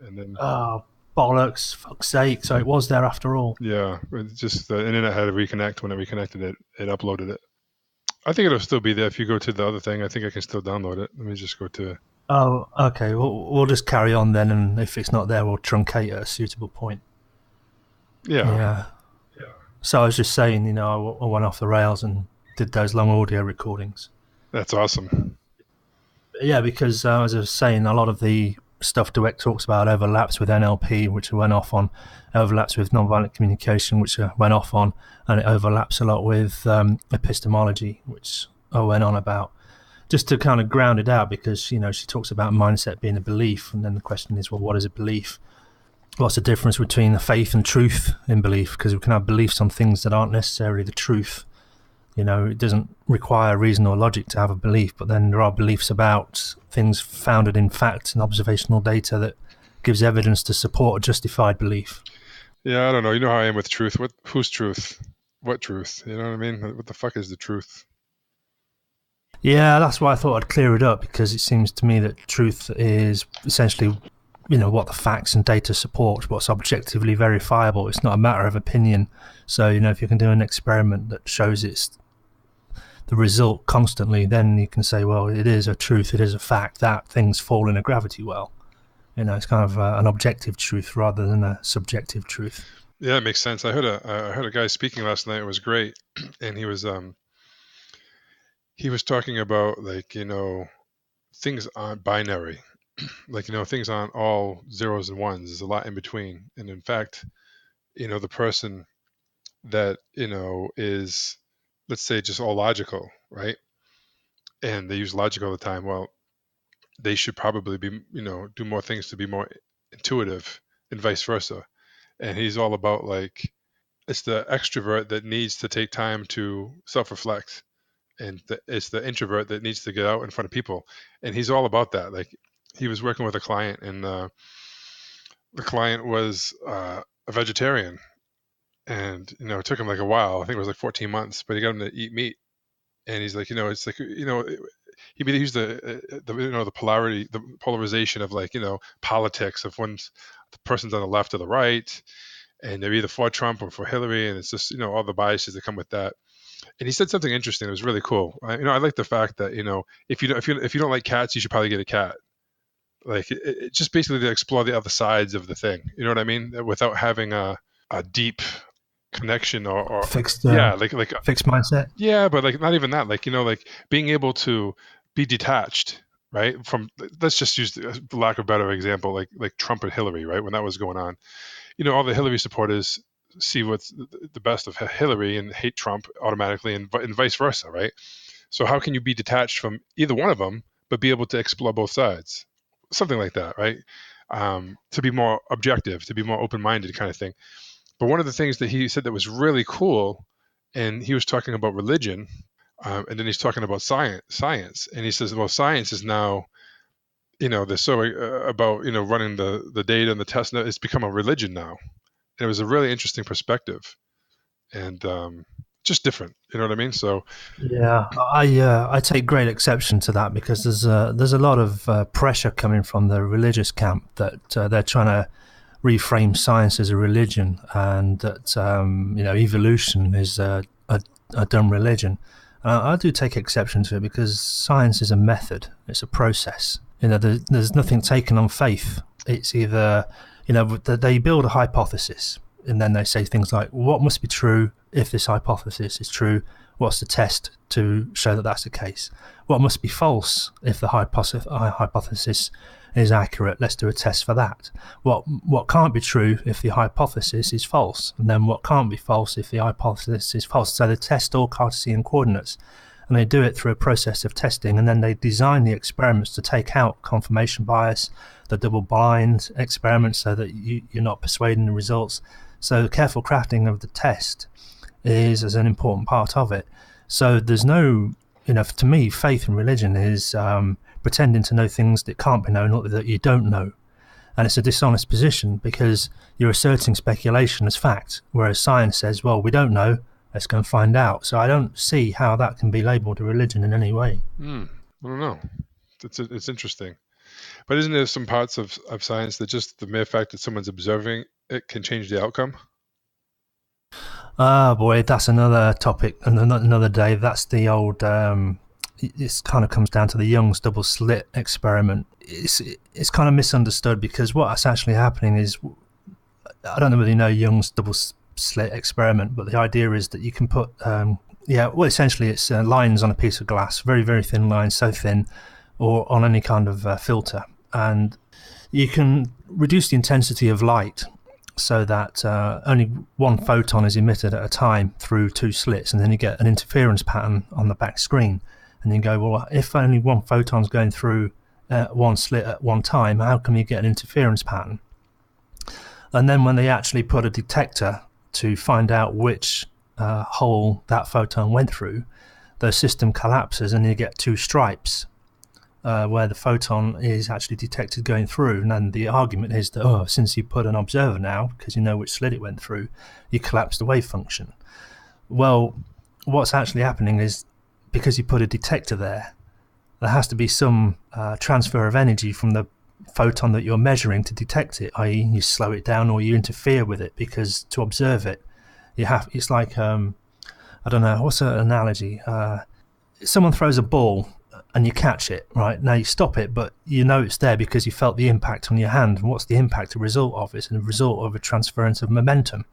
And then, Oh, bollocks, fuck's sake. So it was there after all. yeah, it's just the internet had to reconnect. When it reconnected it, it uploaded it. I think it'll still be there if you go to the other thing. I think I can still download it. Let me just go to. Oh, okay. We'll just carry on then, and if it's not there, we'll truncate at a suitable point. Yeah, Yeah. So I was just saying, I went off the rails and did those long audio recordings. that's awesome. Yeah, because as I was saying, a lot of the stuff Dweck talks about overlaps with NLP, which I went off on, overlaps with nonviolent communication, which I went off on, and it overlaps a lot with epistemology, which I went on about. Just to kind of ground it out, because she talks about mindset being a belief, and then the question is, well, what is a belief? What's the difference between the faith and truth in belief? Because we can have beliefs on things that aren't necessarily the truth. It doesn't require reason or logic to have a belief, but then there are beliefs about things founded in fact and observational data that gives evidence to support a justified belief. Yeah, I don't know. You know how I am with truth. Whose truth? What truth? You know what I mean? What the fuck is the truth? Yeah, that's why I thought I'd clear it up, because it seems to me that truth is essentially, what the facts and data support, what's objectively verifiable. It's not a matter of opinion. So, if you can do an experiment that shows it's the result constantly, then you can say, well, it is a truth, it is a fact that things fall in a gravity well. It's kind of an objective truth rather than a subjective truth. Yeah, it makes sense. I heard a guy speaking last night. It was great, and he was talking about, like, things aren't binary. Like, things aren't all zeros and ones. There's a lot in between. And in fact, the person that is, let's say, just all logical, right? And they use logic all the time. Well, they should probably be, do more things to be more intuitive, and vice versa. And he's all about, like, it's the extrovert that needs to take time to self-reflect, and it's the introvert that needs to get out in front of people. And he's all about that. Like, he was working with a client, and the client was a vegetarian, and it took him like a while. I think it was like 14 months, but he got him to eat meat. And he's like, it's like, he used the polarity, the polarization of, like, politics of one's the person's on the left or the right, and they're either for Trump or for Hillary, and it's just, all the biases that come with that. And he said something interesting. It was really cool. I like the fact that, if you don't like cats, you should probably get a cat. Like, it just basically to explore the other sides of the thing. You know what I mean? Without having a deep connection, or Fixed, yeah, like fixed mindset. yeah, but like not even that. Like, like being able to be detached, right? From, let's just use the lack of a better example, like Trump and Hillary, right? When that was going on, all the Hillary supporters see what's the best of Hillary and hate Trump automatically, and vice versa, right? So how can you be detached from either one of them, but be able to explore both sides? Something like that, right? To be more objective, to be more open-minded, kind of thing. But one of the things that he said that was really cool, and he was talking about religion, and then he's talking about science, and he says, well, science is now, they're so about, running the data and the test. It's become a religion now. And it was a really interesting perspective, and just different. You know what I mean? So Yeah, I take great exception to that, because there's a lot of pressure coming from the religious camp that they're trying to reframe science as a religion, and that evolution is a dumb religion. I do take exception to it, because science is a method, it's a process. There's nothing taken on faith. It's either they build a hypothesis, and then they say things like, what must be true if this hypothesis is true? What's the test to show that that's the case? What must be false if the hypothesis is accurate? Let's do a test for that. What can't be true if the hypothesis is false? And then what can't be false if the hypothesis is false? So they test all Cartesian coordinates, and they do it through a process of testing, and then they design the experiments to take out confirmation bias, the double blind experiments, so that you're not persuading the results. So the careful crafting of the test is as an important part of it. So there's no, to me, faith and religion is pretending to know things that can't be known, or that you don't know. And it's a dishonest position, because you're asserting speculation as fact, whereas science says, well, we don't know, let's go and find out. So I don't see how that can be labelled a religion in any way. I don't know. It's interesting. But isn't there some parts of science that just the mere fact that someone's observing it can change the outcome? Ah, boy, that's another topic and another day. That's the old. This kind of comes down to the Young's double slit experiment. It's kind of misunderstood because what's actually happening is, I don't know whether you know Young's double slit experiment, but the idea is that you can put well, essentially it's lines on a piece of glass, very very thin lines, so thin, or on any kind of filter, and you can reduce the intensity of light so that only one photon is emitted at a time through two slits, and then you get an interference pattern on the back screen. And you go, well, if only one photon's going through one slit at one time, how can you get an interference pattern? And then when they actually put a detector to find out which hole that photon went through, the system collapses and you get two stripes where the photon is actually detected going through. And then the argument is that, since you put an observer now, because you know which slit it went through, you collapse the wave function. Well, what's actually happening is, because you put a detector there has to be some transfer of energy from the photon that you're measuring to detect it, i.e. you slow it down or you interfere with it, because to observe it, it's like, I don't know, what's an analogy? Someone throws a ball and you catch it, right? Now you stop it, but you know it's there because you felt the impact on your hand. And what's the impact? A result of? It's a result of a transference of momentum.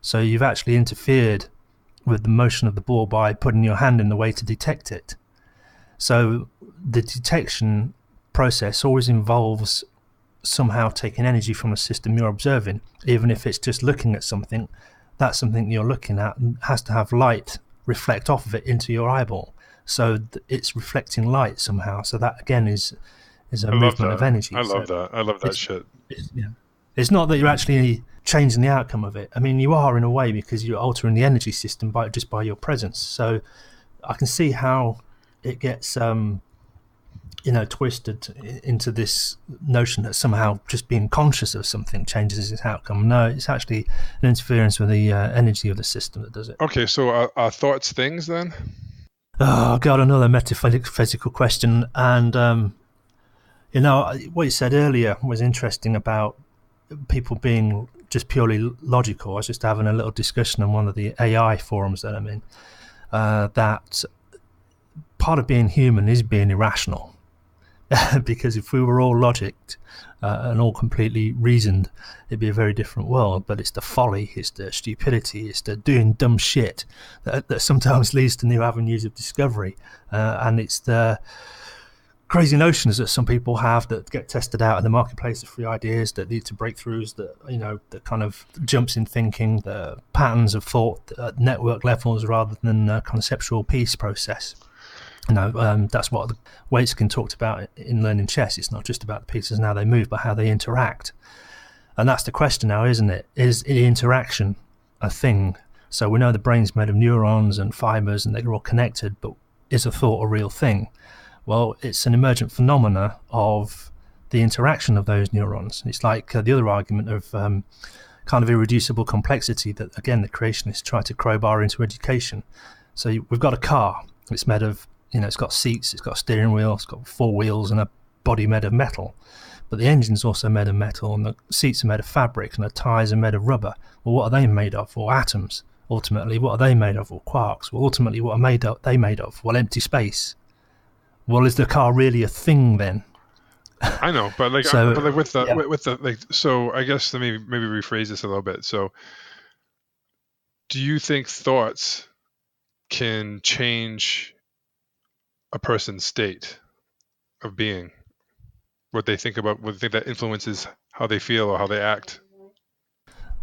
So you've actually interfered with the motion of the ball by putting your hand in the way to detect it. So the detection process always involves somehow taking energy from the system you're observing, even if it's just looking at something. That's something you're looking at and has to have light reflect off of it into your eyeball. So it's reflecting light somehow. So that again is a I love movement of that. energy. I love So that. I love that it's, shit. it's not that you're actually changing the outcome of it. I mean, you are in a way, because you're altering the energy system by your presence. So I can see how it gets twisted into this notion that somehow just being conscious of something changes its outcome. No, it's actually an interference with the energy of the system that does it. Okay, so are thoughts things then? Oh, I got another metaphysical question, and what you said earlier was interesting about people being just purely logical. I was just having a little discussion on one of the AI forums that I'm in, that part of being human is being irrational. Because if we were all logicked and all completely reasoned, it'd be a very different world. But it's the folly, it's the stupidity, it's the doing dumb shit that sometimes leads to new avenues of discovery. And it's the crazy notions that some people have that get tested out in the marketplace of free ideas that lead to breakthroughs, that kind of jumps in thinking, the patterns of thought at network levels rather than a conceptual piece process. That's what Waitskin talked about in learning chess. It's not just about the pieces and how they move, but how they interact. And that's the question now, isn't it? Is interaction a thing? So we know the brain's made of neurons and fibers and they're all connected, but is a thought a real thing? Well, it's an emergent phenomena of the interaction of those neurons. It's like the other argument of kind of irreducible complexity that, again, the creationists try to crowbar into education. So we've got a car. It's made of, it's got seats, it's got a steering wheel, it's got four wheels and a body made of metal. But the engine's also made of metal, and the seats are made of fabric, and the tyres are made of rubber. Well, what are they made of? Well, atoms. Ultimately, what are they made of? Well, quarks. Well, ultimately, what are they made of? Well, empty space. Well, is the car really a thing then? I know, but so I guess let me maybe rephrase this a little bit. So, do you think thoughts can change a person's state of being? What they think about, what they think that influences how they feel or how they act?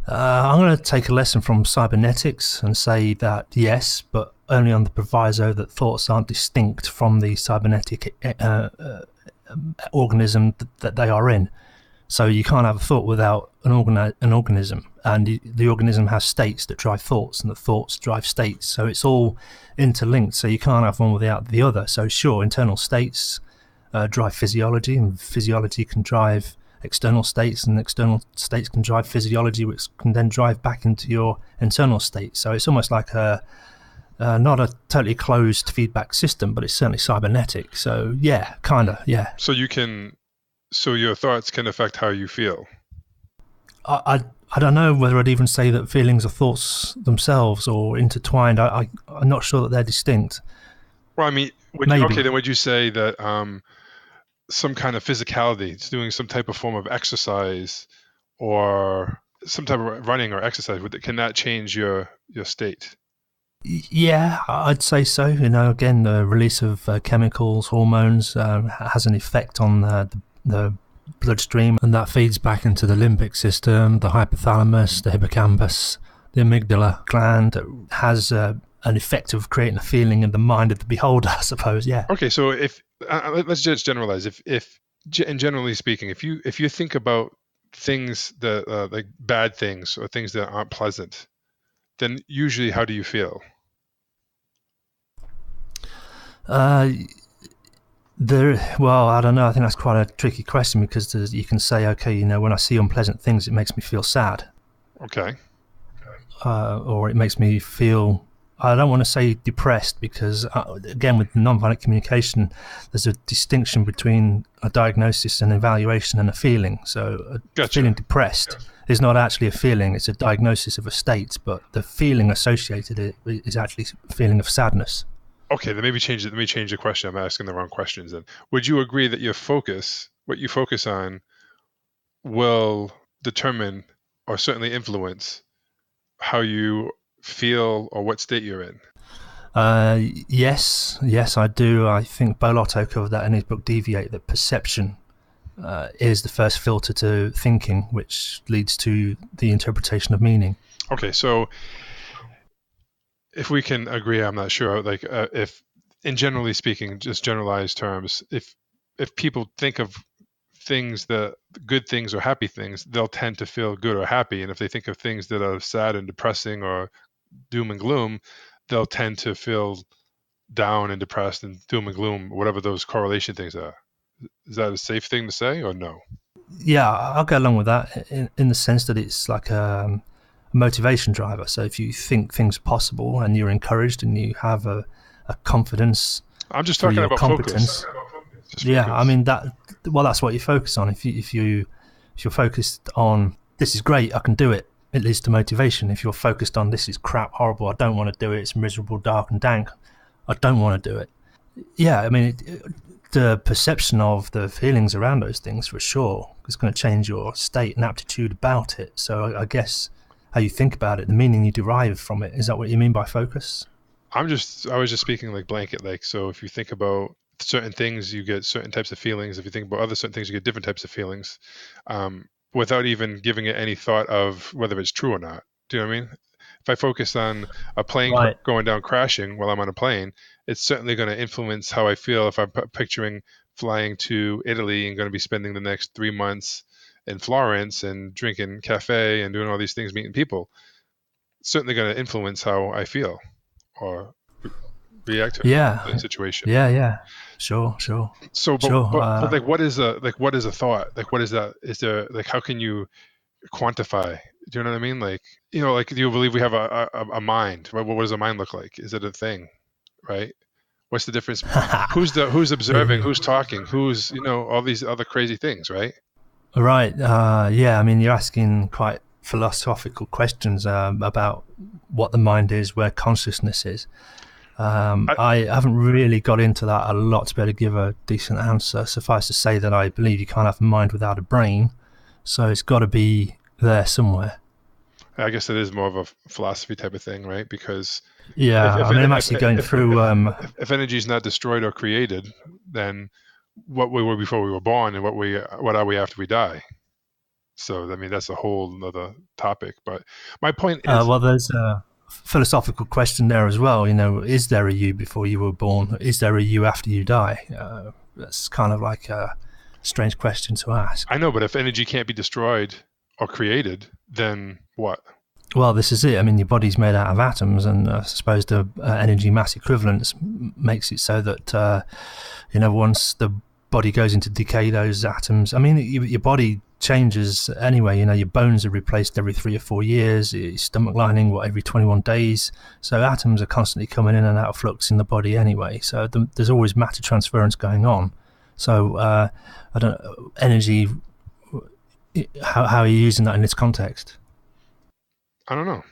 I'm going to take a lesson from cybernetics and say that yes, but only on the proviso that thoughts aren't distinct from the cybernetic organism that they are in. So you can't have a thought without an organism, and the organism has states that drive thoughts, and the thoughts drive states. So it's all interlinked. So you can't have one without the other. So sure, internal states drive physiology, and physiology can drive external states, and external states can drive physiology, which can then drive back into your internal state. So it's almost like not a totally closed feedback system, but it's certainly cybernetic. So yeah, kind of, yeah. So you can So your thoughts can affect how you feel. I don't know whether I'd even say that feelings are thoughts themselves or intertwined. I'm not sure that they're distinct. Well, I mean, okay, Maybe. then would you say that some kind of physicality, it's doing some type of form of exercise or some type of running or exercise, can that change your state? Yeah, I'd say so. Again, the release of chemicals, hormones, has an effect on the bloodstream, and that feeds back into the limbic system, the hypothalamus, the hippocampus, the amygdala gland. That has an effect of creating a feeling in the mind of the beholder, I suppose. Yeah. Okay, so if let's just generalize. If and generally speaking, if you think about things that like bad things or things that aren't pleasant, then usually how do you feel? Uh, well, I don't know. I think that's quite a tricky question because you can say, okay, when I see unpleasant things, it makes me feel sad, Okay, or it makes me feel. I don't want to say depressed because, again, with nonviolent communication, there's a distinction between a diagnosis and evaluation and a feeling. So, gotcha. feeling depressed is not actually a feeling; it's a diagnosis of a state. But the feeling associated it is actually a feeling of sadness. Okay, then maybe change it. Let me change the question. I'm asking the wrong questions. Then, would you agree that what you focus on, will determine or certainly influence how you feel or what state you're in? Yes, I do. I think Bolotto covered that in his book Deviate, that perception is the first filter to thinking, which leads to the interpretation of meaning. Okay, so if we can agree, I'm not sure. Like, if, in generally speaking, just generalized terms, if people think of things that good things or happy things, they'll tend to feel good or happy, and if they think of things that are sad and depressing or doom and gloom, they'll tend to feel down and depressed and doom and gloom, whatever those correlation things are. Is that a safe thing to say or no? Yeah, I'll go along with that in the sense that it's like a motivation driver. So if you think things are possible and you're encouraged and you have a confidence I'm just through talking your about focus. competence, Just yeah, I focus. mean that. Well, that's what you focus on. If you're focused on this is great, I can do it. It leads to motivation. If you're focused on this is crap, horrible, I don't want to do it. It's miserable, dark, and dank. I don't want to do it. Yeah, I mean, the perception of the feelings around those things for sure is going to change your state and aptitude about it. So I guess how you think about it, the meaning you derive from it, is that what you mean by focus? I was just speaking like blanket, like, so if you think about certain things, you get certain types of feelings. If you think about other certain things, you get different types of feelings, without even giving it any thought of whether it's true or not. Do you know what I mean? If I focus on a plane Right. going down crashing while I'm on a plane, it's certainly going to influence how I feel if I'm picturing flying to Italy and going to be spending the next 3 months in Florence and drinking cafe and doing all these things, meeting people. It's certainly going to influence how I feel or react to the Yeah. situation. Yeah. Sure. So, Sure. but like, what is a thought? Like, what is that? Is there like, how can you quantify? Do you know what I mean? Like, like, do you believe we have a mind? What does a mind look like? Is it a thing, right? What's the difference? Who's observing? Yeah. Who's talking? Who's all these other crazy things, right? Right. Yeah. I mean, you're asking quite philosophical questions about what the mind is, where consciousness is. I, I haven't really got into that a lot to be able to give a decent answer. Suffice to say that I believe you can't have a mind without a brain, so it's got to be there somewhere. I guess it is more of a philosophy type of thing, right? Because if Yeah, if I mean, I'm if actually going if, through. if energy is not destroyed or created, then what we were before we were born and what are we after we die? So I mean that's a whole other topic. But my point is, Well, there's a philosophical question there as well. Is there a you before you were born? Is there a you after you die? That's kind of like a strange question to ask. I know, but if energy can't be destroyed or created, then what? Well, this is it. I mean, your body's made out of atoms, and I suppose the energy mass equivalence makes it so that once the body goes into decay, those atoms. I mean, your body changes anyway. Your bones are replaced every 3 or 4 years. Your stomach lining, every 21 days. So atoms are constantly coming in and out of flux in the body anyway. So there's always matter transference going on. So I don't know, energy. How are you using that in this context? I don't know.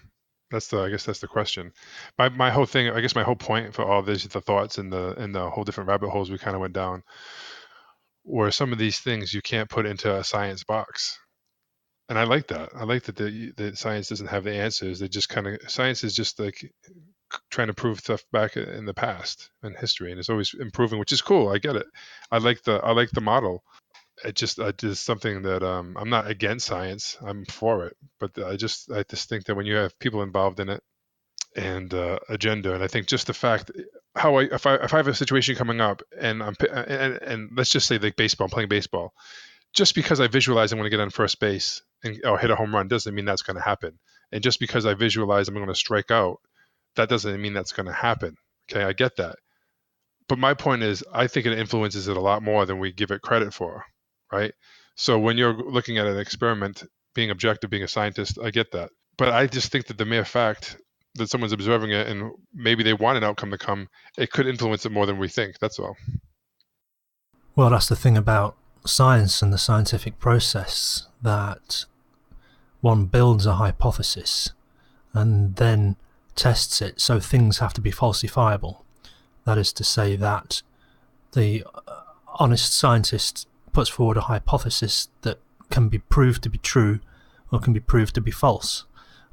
I guess that's the question. My whole thing, I guess my whole point for all this, the thoughts and the whole different rabbit holes we kind of went down, were some of these things you can't put into a science box. And I like that. I like that the science doesn't have the answers. They just kind of science is just like trying to prove stuff back in the past and history, and it's always improving, which is cool. I get it. I like the model. It just something that I'm not against science. I'm for it, but I just think that when you have people involved in it and agenda, and I think just the fact how if I have a situation coming up and and let's just say like baseball, I'm playing baseball, just because I visualize I'm going to get on first base and or hit a home run doesn't mean that's going to happen. And just because I visualize I'm going to strike out, that doesn't mean that's going to happen. Okay, I get that. But my point is, I think it influences it a lot more than we give it credit for, right? So when you're looking at an experiment, being objective, being a scientist, I get that. But I just think that the mere fact that someone's observing it and maybe they want an outcome to come, it could influence it more than we think. That's all. Well, that's the thing about science and the scientific process, that one builds a hypothesis and then tests it, so things have to be falsifiable. That is to say that the honest scientist puts forward a hypothesis that can be proved to be true or can be proved to be false.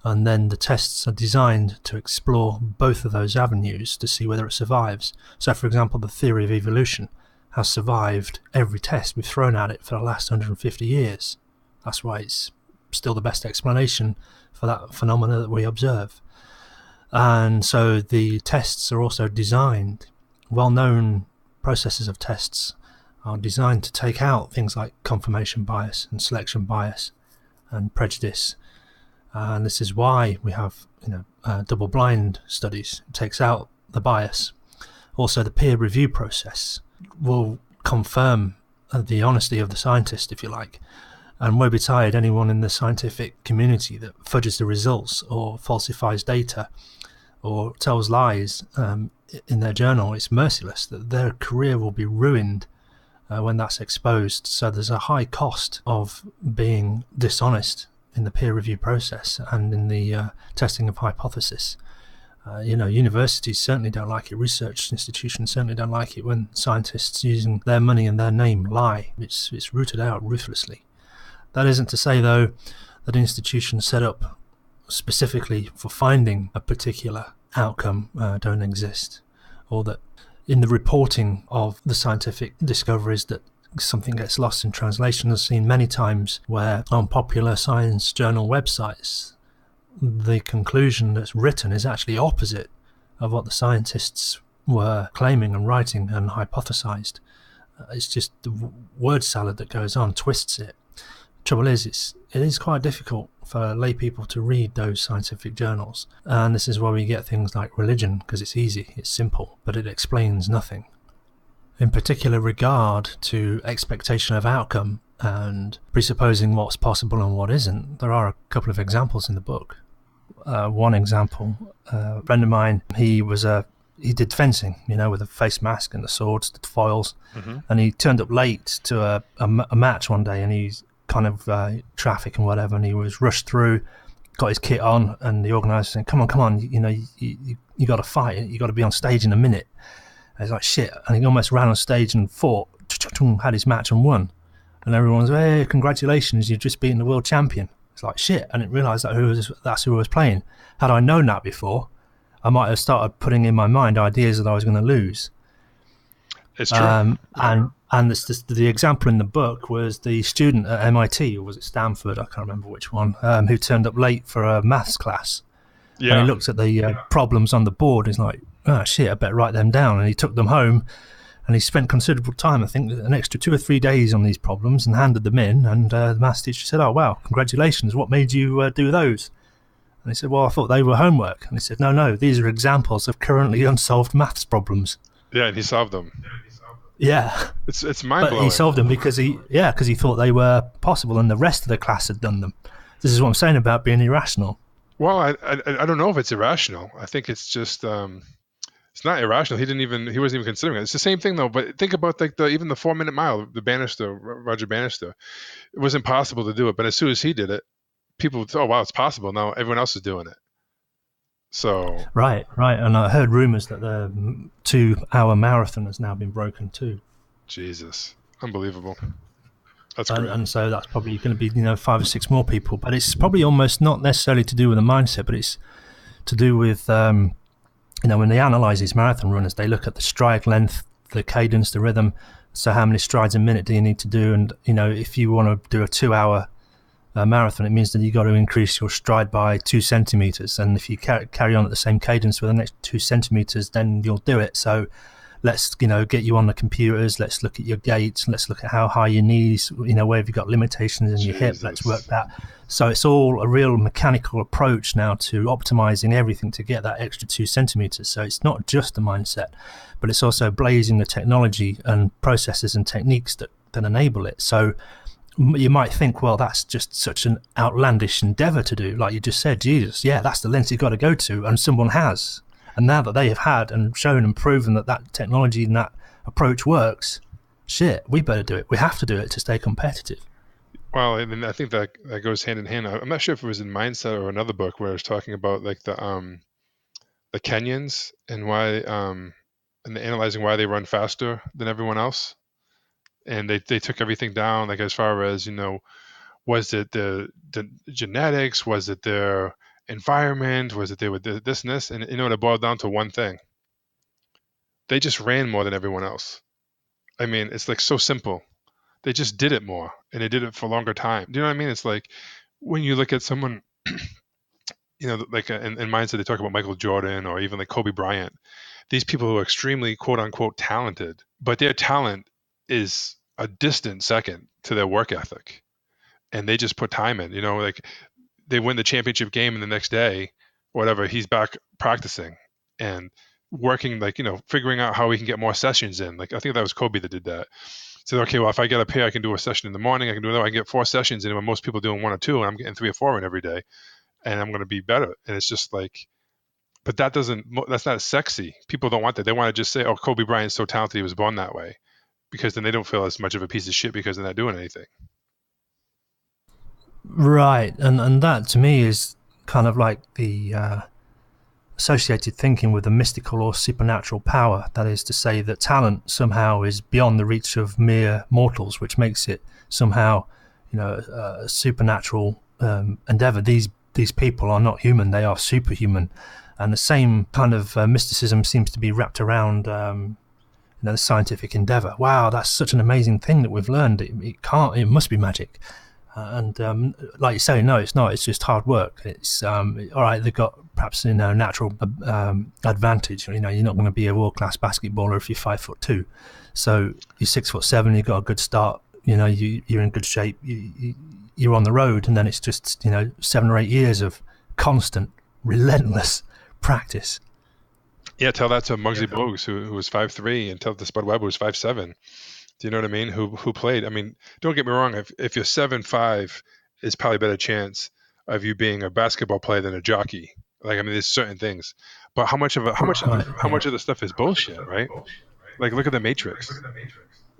And then the tests are designed to explore both of those avenues to see whether it survives. So, for example, the theory of evolution has survived every test we've thrown at it for the last 150 years. That's why it's still the best explanation for that phenomena that we observe. And so the tests are also designed, well-known processes of tests are designed to take out things like confirmation bias and selection bias and prejudice. And this is why we have, double-blind studies. It takes out the bias. Also, the peer review process will confirm the honesty of the scientist, if you like, and woe betide anyone in the scientific community that fudges the results or falsifies data or tells lies in their journal. It's merciless. That their career will be ruined when that's exposed. So there's a high cost of being dishonest in the peer review process and in the testing of hypothesis. Universities certainly don't like it. Research institutions certainly don't like it when scientists using their money and their name lie. It's rooted out ruthlessly. That isn't to say, though, that institutions set up specifically for finding a particular outcome don't exist, or that in the reporting of the scientific discoveries that something gets lost in translation. I've seen many times where on popular science journal websites the conclusion that's written is actually opposite of what the scientists were claiming and writing and hypothesized. It's just the word salad that goes on, twists it. Trouble is, it is quite difficult for lay people to read those scientific journals, and this is why we get things like religion, because it's easy, it's simple, but it explains nothing. In particular regard to expectation of outcome and presupposing what's possible and what isn't, there are a couple of examples in the book. One example, a friend of mine, he did fencing, with a face mask and the swords, the foils, and he turned up late to a match one day, and he's kind of traffic and whatever, and he was rushed through, got his kit on, and the organizer said, come on, you got to fight, you got to be on stage in a minute. And he's like, shit, and he almost ran on stage and fought, had his match and won, and everyone's, hey, congratulations, you've just beaten the world champion. It's like, shit, I didn't realise that's who I was playing. Had I known that before, I might have started putting in my mind ideas that I was going to lose. It's true. And the example in the book was the student at MIT, or was it Stanford? I can't remember which one, who turned up late for a maths class. Yeah. And he looked at the problems on the board. He's like, oh, shit, I better write them down. And he took them home, and he spent considerable time, I think an extra 2 or 3 days on these problems, and handed them in. And the maths teacher said, oh, wow, congratulations. What made you do those? And he said, well, I thought they were homework. And he said, no, these are examples of currently unsolved maths problems. Yeah, and he solved them. Yeah, it's mind-blowing. But he solved them because he thought they were possible, and the rest of the class had done them. This is what I'm saying about being irrational. Well, I don't know if it's irrational. I think it's just It's not irrational. He wasn't even considering it. It's the same thing though. But think about like the even the 4 minute mile, the Bannister, Roger Bannister. It was impossible to do it, but as soon as he did it, people would, oh wow, it's possible. Now everyone else is doing it. So Right, right. And I heard rumours that the 2 hour marathon has now been broken too. Jesus, unbelievable. That's And, great. and so that's probably going to be, 5 or 6 more people. But it's probably almost not necessarily to do with the mindset, but it's to do with, when they analyse these marathon runners, they look at the stride length, the cadence, the rhythm. So how many strides a minute do you need to do? And, if you want to do a 2 hour marathon, it means that you got to increase your stride by 2 centimeters. And if you carry on at the same cadence for the next 2 centimeters, then you'll do it. So let's get you on the computers, let's look at your gait, let's look at how high your knees, where have you got limitations in your hip, let's work Jesus. that. So it's all a real mechanical approach now to optimizing everything to get that extra 2 centimeters. So it's not just the mindset, but it's also blazing the technology and processes and techniques that enable it. So you might think, well, that's just such an outlandish endeavor to do, like you just said. Jesus, yeah, that's the length you've got to go to, and someone has. And now that they have had and shown and proven that technology and that approach works, shit, we better do it. We have to do it to stay competitive. Well, and I think that goes hand in hand. I'm not sure if it was in Mindset or another book where it's talking about like the Kenyans and why and analyzing why they run faster than everyone else. And they took everything down, like as far as was it the genetics, was it their environment, was it they were this and this, and it boiled down to one thing: they just ran more than everyone else. I mean, it's like so simple. They just did it more, and they did it for a longer time. Do you know what I mean? It's like when you look at someone, like in mindset, they talk about Michael Jordan or even like Kobe Bryant. These people who are extremely quote unquote talented, but their talent is a distant second to their work ethic, and they just put time in. Like they win the championship game, and the next day, whatever, he's back practicing and working, like figuring out how he can get more sessions in. Like I think that was Kobe that did that. So okay, well, if I get up here, I can do a session in the morning. I can do that. I can get 4 sessions in when most people are doing 1 or 2, and I'm getting 3 or 4 in every day, and I'm going to be better. And it's just like, but that's not sexy. People don't want that. They want to just say, oh, Kobe Bryant's so talented, he was born that way, because then they don't feel as much of a piece of shit because they're not doing anything. Right. And that to me is kind of like the associated thinking with a mystical or supernatural power. That is to say that talent somehow is beyond the reach of mere mortals, which makes it somehow, a supernatural endeavor. These people are not human; they are superhuman, and the same kind of mysticism seems to be wrapped around. The scientific endeavor. Wow, that's such an amazing thing that we've learned. It must be magic. And like you say, no, it's not. It's just hard work. It's all right. They've got perhaps natural advantage. You're not going to be a world class basketballer if you're 5'2". So you're 6'7". You've got a good start. You're in good shape. You're on the road, and then it's just 7 or 8 years of constant, relentless practice. Yeah, tell that to Muggsy Bogues, who was 5'3", and tell it to Spud Webb, who was 5'7". Do you know what I mean? Who played? I mean, don't get me wrong. If you're 7'5", is probably a better chance of you being a basketball player than a jockey. Like, I mean, there's certain things, but how much of the stuff is bullshit, right? Like, look at the Matrix,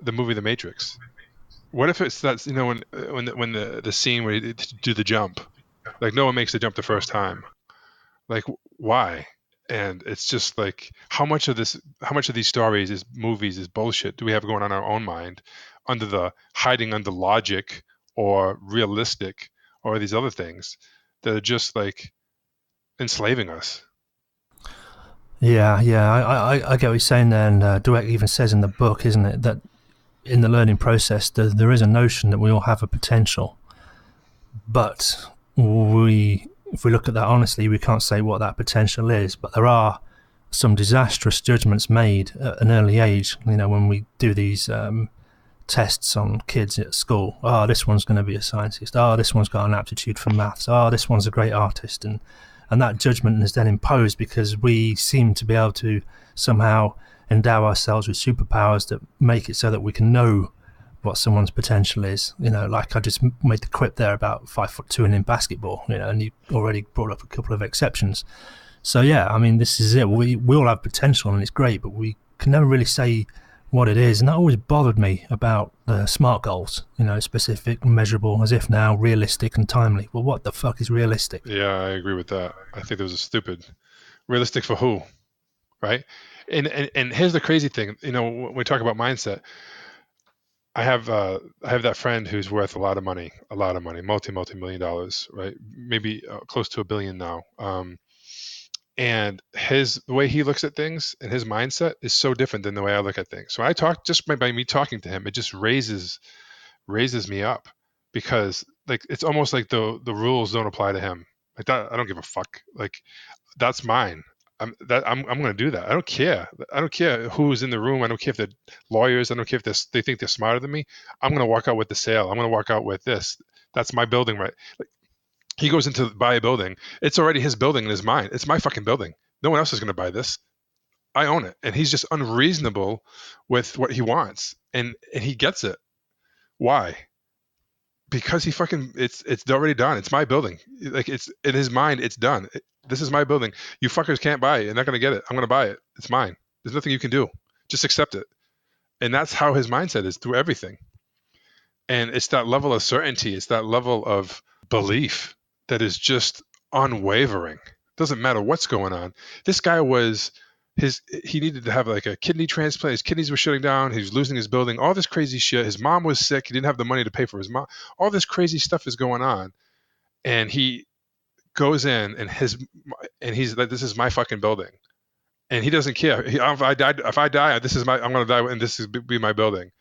the movie The Matrix. What if it's that when the scene where you do the jump, like no one makes the jump the first time. Like why? And it's just like how much of these stories is movies is bullshit do we have going on in our own mind, hiding under logic or realistic or these other things that are just like enslaving us. Yeah. I get what you're saying there, and Dweck even says in the book, isn't it, that in the learning process, there is a notion that we all have a potential, but if we look at that honestly, we can't say what that potential is. But there are some disastrous judgments made at an early age. When we do these tests on kids at school, oh, this one's going to be a scientist. Oh, this one's got an aptitude for maths. Oh, this one's a great artist, and that judgment is then imposed because we seem to be able to somehow endow ourselves with superpowers that make it so that we can know what someone's potential is. Like I just made the quip there about 5'2" and in basketball, and you already brought up a couple of exceptions. So yeah, I mean, this is it. We all have potential and it's great, but we can never really say what it is. And that always bothered me about SMART goals. Specific, measurable, as if now realistic and timely. Well, what the fuck is realistic? Yeah, I agree with that. I think those are stupid. Realistic for who, right? And here's the crazy thing. When we talk about mindset, I have that friend who's worth a lot of money, multi million dollars, right? Maybe close to a billion now. And the way he looks at things and his mindset is so different than the way I look at things. So I talk just by me talking to him, it just raises me up because like it's almost like the rules don't apply to him. Like that, I don't give a fuck. Like that's mine. I'm going to do that. I don't care. I don't care who's in the room. I don't care if they're lawyers. I don't care if they think they're smarter than me. I'm going to walk out with the sale. I'm going to walk out with this. That's my building, right? Like, he goes into buy a building. It's already his building in his mind. It's my fucking building. No one else is going to buy this. I own it. And he's just unreasonable with what he wants. And he gets it. Why? Because he fucking it's already done. It's my building. Like it's in his mind, it's done. This is my building. You fuckers can't buy it. You're not gonna get it. I'm gonna buy it. It's mine. There's nothing you can do. Just accept it. And that's how his mindset is through everything. And it's that level of certainty. It's that level of belief that is just unwavering. Doesn't matter what's going on. This guy was he needed to have like a kidney transplant. His kidneys were shutting down. He was losing his building. All this crazy shit. His mom was sick. He didn't have the money to pay for his mom. All this crazy stuff is going on, and he goes in and he's like, "This is my fucking building," and he doesn't care. If I die, I'm gonna die, and this is be my building,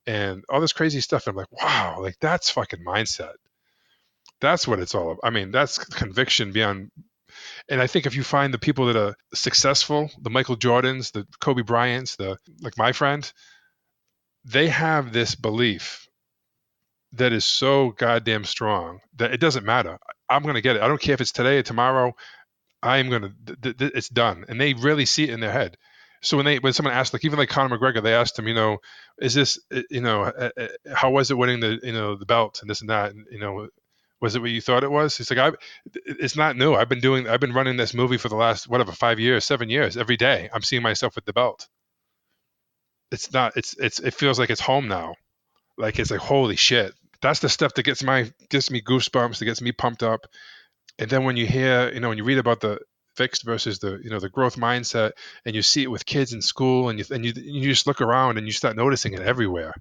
and all this crazy stuff. And I'm like, wow, like that's fucking mindset. That's what it's all about. I mean, that's conviction beyond. And I think if you find the people that are successful, the Michael Jordans, the Kobe Bryants, the like my friend, they have this belief that is so goddamn strong that it doesn't matter. I'm going to get it. I don't care if it's today or tomorrow. I'm going to, it's done. And they really see it in their head. So when someone asked, like even like Conor McGregor, they asked him, is this, how was it winning the belt and this and that, and was it what you thought it was? He's like, it's not new. I've been running this movie for the last, whatever, 5 years, 7 years, every day. I'm seeing myself with the belt. It's not, it feels like it's home now. Like, it's like, holy shit. That's the stuff that gets me goosebumps, that gets me pumped up. And then when you hear, when you read about the fixed versus the growth mindset, and you see it with kids in school, and you just look around and you start noticing it everywhere.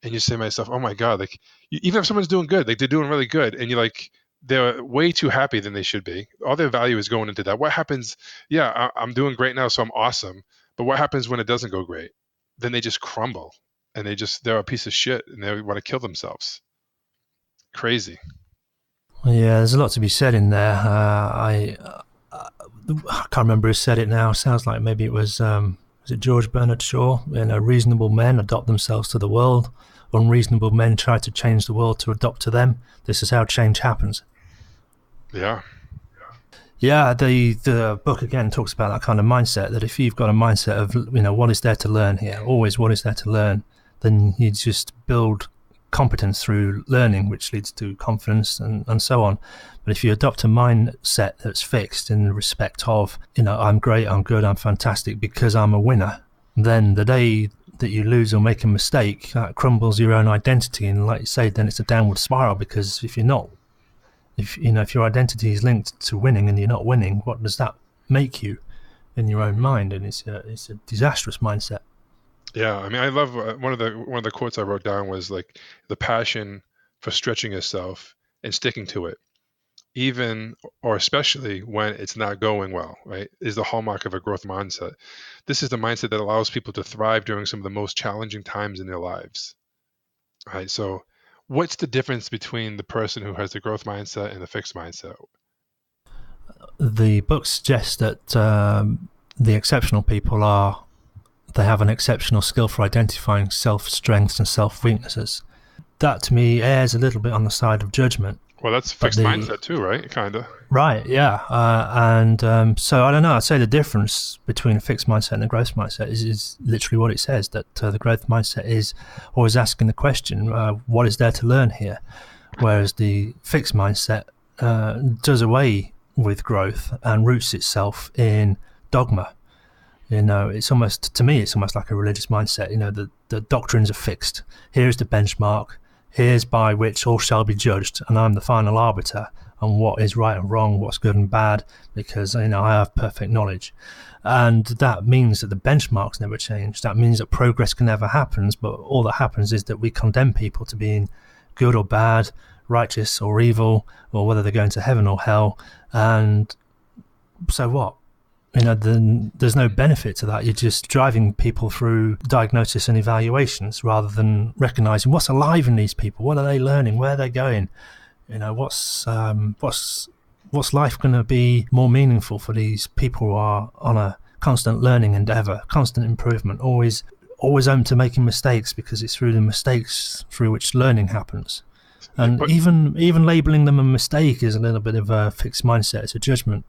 And you say to myself, oh my God, like even if someone's doing good, like they're doing really good, and you're like, they're way too happy than they should be. All their value is going into that. What happens? Yeah, I'm doing great now, so I'm awesome. But what happens when it doesn't go great? Then they just crumble, and they're a piece of shit, and they want to kill themselves. Crazy. Yeah, there's a lot to be said in there. I can't remember who said it now. Sounds like maybe it was it George Bernard Shaw? Reasonable men adopt themselves to the world. Unreasonable men try to change the world to adopt to them. This is how change happens. Yeah. Yeah, the book again talks about that kind of mindset, that if you've got a mindset of, what is there to learn here, always what is there to learn, then you just build competence through learning, which leads to confidence and so on. But if you adopt a mindset that's fixed in respect of, I'm great, I'm good, I'm fantastic because I'm a winner, then the day that you lose or make a mistake, that crumbles your own identity. And like you say, then it's a downward spiral, because if your identity is linked to winning and you're not winning, what does that make you in your own mind? And it's a disastrous mindset. Yeah, I mean, I love one of the quotes I wrote down was like the passion for stretching yourself and sticking to it, even or especially when it's not going well, right? Is the hallmark of a growth mindset. This is the mindset that allows people to thrive during some of the most challenging times in their lives. Right? So, what's the difference between the person who has the growth mindset and the fixed mindset? The book suggests that the exceptional people they have an exceptional skill for identifying self-strengths and self-weaknesses. That to me errs a little bit on the side of judgment. Well, that's fixed mindset too, right? Kind of. Right, yeah. So I don't know. I'd say the difference between a fixed mindset and a growth mindset is literally what it says, that the growth mindset is always asking the question, what is there to learn here? Whereas the fixed mindset does away with growth and roots itself in dogma. It's almost, to me, it's almost like a religious mindset. The doctrines are fixed. Here's the benchmark. Here's by which all shall be judged, and I'm the final arbiter on what is right and wrong, what's good and bad, because I have perfect knowledge. And that means that the benchmarks never change. That means that progress can never happen, but all that happens is that we condemn people to being good or bad, righteous or evil, or whether they're going to heaven or hell. And so what? Then there's no benefit to that. You're just driving people through diagnosis and evaluations rather than recognizing what's alive in these people. What are they learning? Where are they going? What's life going to be more meaningful for these people who are on a constant learning endeavor, constant improvement, always open to making mistakes, because it's through the mistakes through which learning happens. And But even labeling them a mistake is a little bit of a fixed mindset. It's a judgment.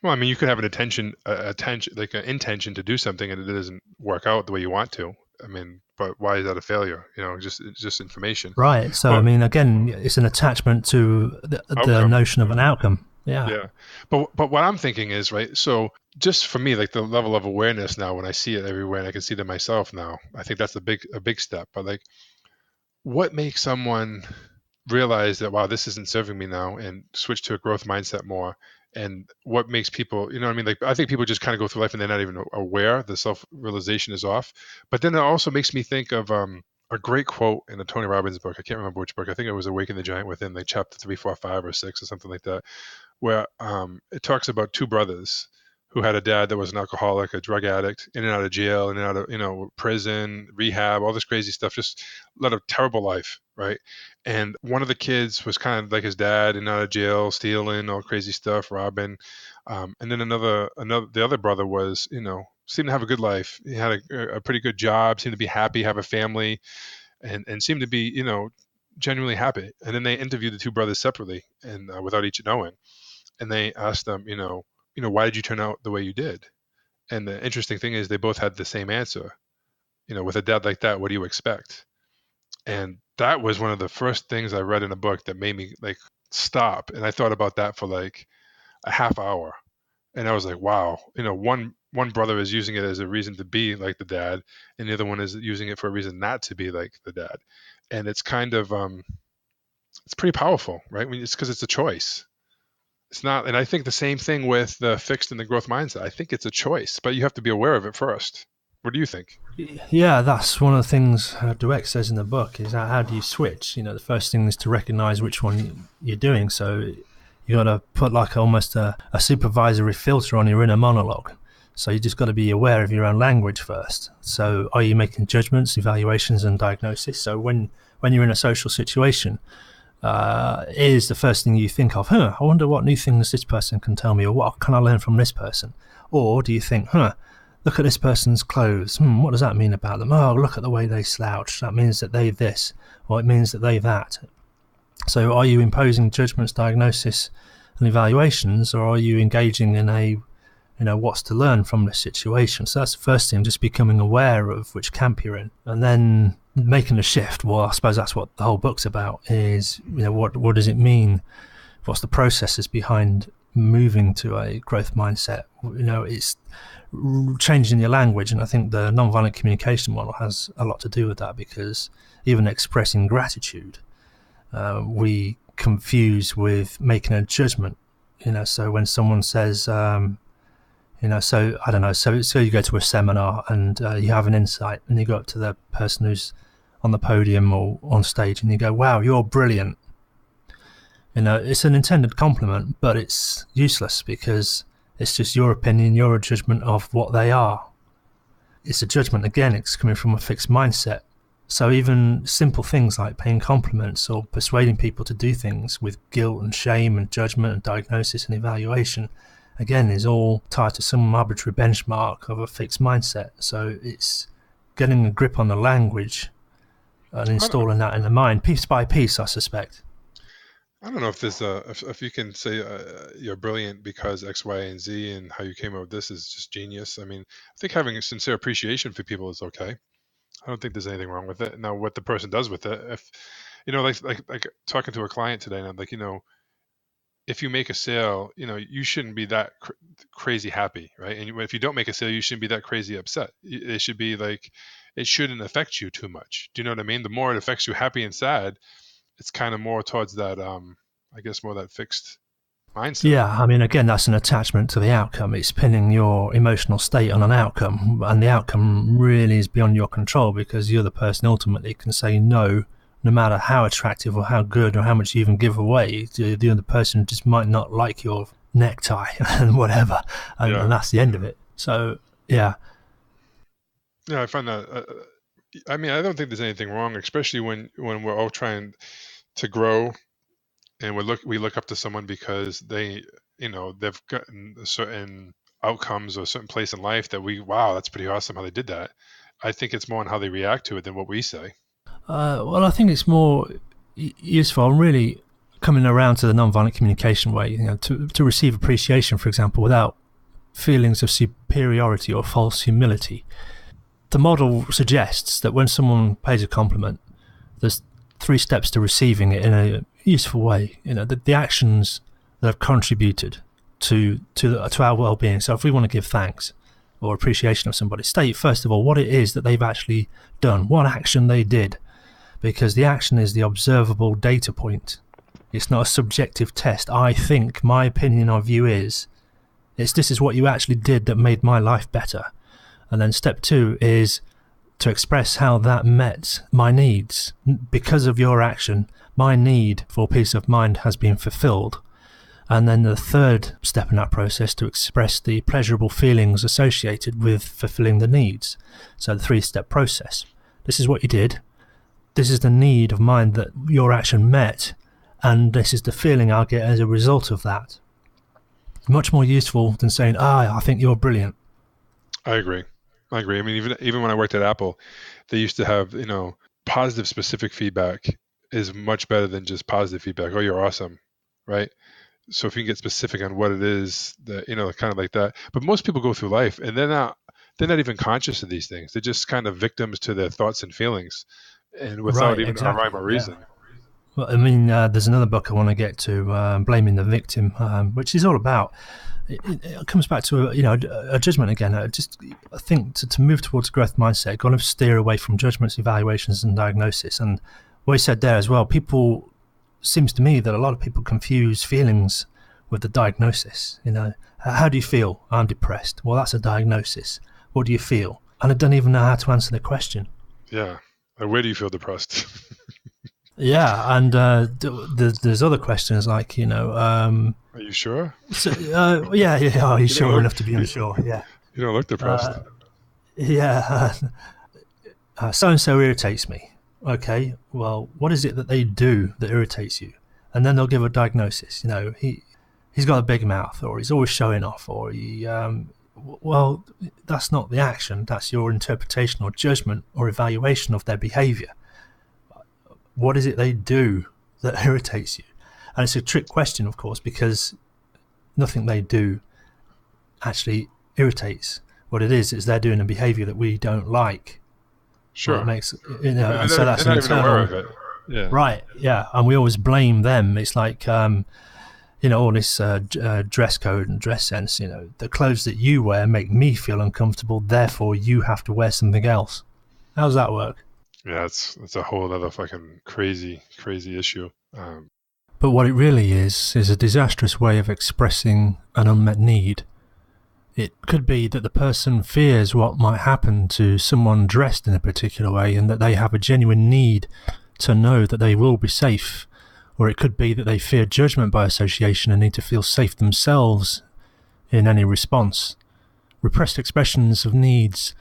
well, I mean, you could have an attention, like an intention to do something, and it doesn't work out the way you want to. I mean, but why is that a failure? It's just information. Right. So, I But mean, again, it's an attachment to the outcome, notion of an outcome. Yeah. yeah. But what I'm thinking is, right. So just for me, like the level of awareness now, when I see it everywhere, and I can see it myself now, I think that's a big step. But like, what makes someone realize that, wow, this isn't serving me now, and switch to a growth mindset more? And what makes people, you know what I mean? Like, I think people just kind of go through life and they're not even aware, the self realization is off. But then it also makes me think of a great quote in a Tony Robbins book. I can't remember which book. I think it was Awaken the Giant Within, like chapter 3, 4, 5, or 6 or something like that, where it talks about two brothers who had a dad that was an alcoholic, a drug addict, in and out of jail, in and out of prison, rehab, all this crazy stuff, just led a terrible life, right? And one of the kids was kind of like his dad, in and out of jail, stealing, all crazy stuff, robbing. And then the other brother was, seemed to have a good life. He had a pretty good job, seemed to be happy, have a family, and seemed to be, genuinely happy. And then they interviewed the two brothers separately and without each knowing, and they asked them, why did you turn out the way you did? And the interesting thing is they both had the same answer. With a dad like that, what do you expect? And that was one of the first things I read in a book that made me like stop. And I thought about that for like a half hour. And I was like, wow, one brother is using it as a reason to be like the dad, and the other one is using it for a reason not to be like the dad. And it's kind of it's pretty powerful, right? It's because it's a choice. It's not, and I think the same thing with the fixed and the growth mindset. I think it's a choice, but you have to be aware of it first. What do you think? Yeah, that's one of the things Dweck says in the book is how do you switch? The first thing is to recognize which one you're doing. So you got to put like almost a supervisory filter on your inner monologue. So you just got to be aware of your own language first. So are you making judgments, evaluations, and diagnosis? So when you're in a social situation, is the first thing you think of, I wonder what new things this person can tell me, or what can I learn from this person? Or do you think, look at this person's clothes. What does that mean about them? Oh, look at the way they slouch. That means that they this, or it means that they that. So are you imposing judgments, diagnosis, and evaluations, or are you engaging in a, what's to learn from this situation? So that's the first thing, just becoming aware of which camp you're in. And then making a shift. Well, I suppose that's what the whole book's about is, what does it mean? What's the processes behind moving to a growth mindset? It's changing your language. And I think the nonviolent communication model has a lot to do with that, because even expressing gratitude, we confuse with making a judgment. So when someone says, so I don't know, so you go to a seminar and you have an insight, and you go up to the person who's on the podium or on stage and you go, wow, you're brilliant. It's an intended compliment, but it's useless because it's just your opinion, your judgment of what they are. It's a judgment, again, it's coming from a fixed mindset. So even simple things like paying compliments or persuading people to do things with guilt and shame and judgment and diagnosis and evaluation, again, is all tied to some arbitrary benchmark of a fixed mindset. So it's getting a grip on the language and I don't, installing that in the mind, piece by piece, I suspect. I don't know if there's if you can say you're brilliant because X, Y, and Z, and how you came up with this is just genius. I mean, I think having a sincere appreciation for people is okay. I don't think there's anything wrong with it. Now, what the person does with it, if like talking to a client today, and I'm like, if you make a sale, you shouldn't be that crazy happy, right? And if you don't make a sale, you shouldn't be that crazy upset. It should be like, it shouldn't affect you too much. Do you know what I mean? The more it affects you happy and sad, it's kind of more towards that, I guess more that fixed mindset. Yeah, I mean, again, that's an attachment to the outcome. It's pinning your emotional state on an outcome, and the outcome really is beyond your control because you're the person ultimately can say no, no matter how attractive or how good or how much you even give away. The other person just might not like your necktie and whatever, Yeah. and that's the end of it. So, yeah, Yeah, I find that. I mean, I don't think there's anything wrong, especially when we're all trying to grow, and we look up to someone because they've gotten a certain outcomes or a certain place in life that wow, that's pretty awesome how they did that. I think it's more on how they react to it than what we say. Well, I think it's more useful. I'm really coming around to the non-violent communication way. To receive appreciation, for example, without feelings of superiority or false humility. The model suggests that when someone pays a compliment, there's 3 steps to receiving it in a useful way. The actions that have contributed to our well-being. So if we want to give thanks or appreciation of somebody, state first of all what it is that they've actually done, what action they did, because the action is the observable data point. It's not a subjective test. I think my opinion of you is this is what you actually did that made my life better. And then step 2 is to express how that met my needs. Because of your action, my need for peace of mind has been fulfilled. And then the 3rd step in that process to express the pleasurable feelings associated with fulfilling the needs. So the 3-step process. This is what you did. This is the need of mine that your action met. And this is the feeling I'll get as a result of that. Much more useful than saying, I think you're brilliant. I agree. I agree. I mean, even when I worked at Apple, they used to have, positive specific feedback is much better than just positive feedback. Oh, you're awesome, right? So if you can get specific on what it is that, kind of like that. But most people go through life and they're not even conscious of these things. They're just kind of victims to their thoughts and feelings, and without Right, even a rhyme exactly. or Yeah. reason. Well, I mean, there's another book I want to get to, Blaming the Victim, which is all about. It comes back to a judgment again. I think to move towards a growth mindset, got to steer away from judgments, evaluations, and diagnosis. And what you said there as well, seems to me that a lot of people confuse feelings with the diagnosis. How do you feel? I'm depressed. Well, that's a diagnosis. What do you feel? And I don't even know how to answer the question. Yeah. Where do you feel depressed? Yeah, and there's other questions like Are you sure? so, yeah. Are you You don't sure look enough to be you, unsure? Yeah, you don't look depressed. yeah. So and so irritates me. Okay, well, what is it that they do that irritates you? And then they'll give a diagnosis. He's got a big mouth, or he's always showing off, or well, that's not the action. That's your interpretation or judgment or evaluation of their behaviour. What is it they do that irritates you? And it's a trick question, of course, because nothing they do actually irritates. What it is they're doing a behaviour that we don't like, or it Sure. makes They're and so not, that's they're an not even aware internal. of it. Yeah. Right, yeah, and we always blame them. It's like all this dress code and dress sense. The clothes that you wear make me feel uncomfortable, therefore you have to wear something else. How does that work? Yeah, it's a whole other fucking crazy, crazy issue. But what it really is a disastrous way of expressing an unmet need. It could be that the person fears what might happen to someone dressed in a particular way and that they have a genuine need to know that they will be safe. Or it could be that they fear judgment by association and need to feel safe themselves in any response. Repressed expressions of needs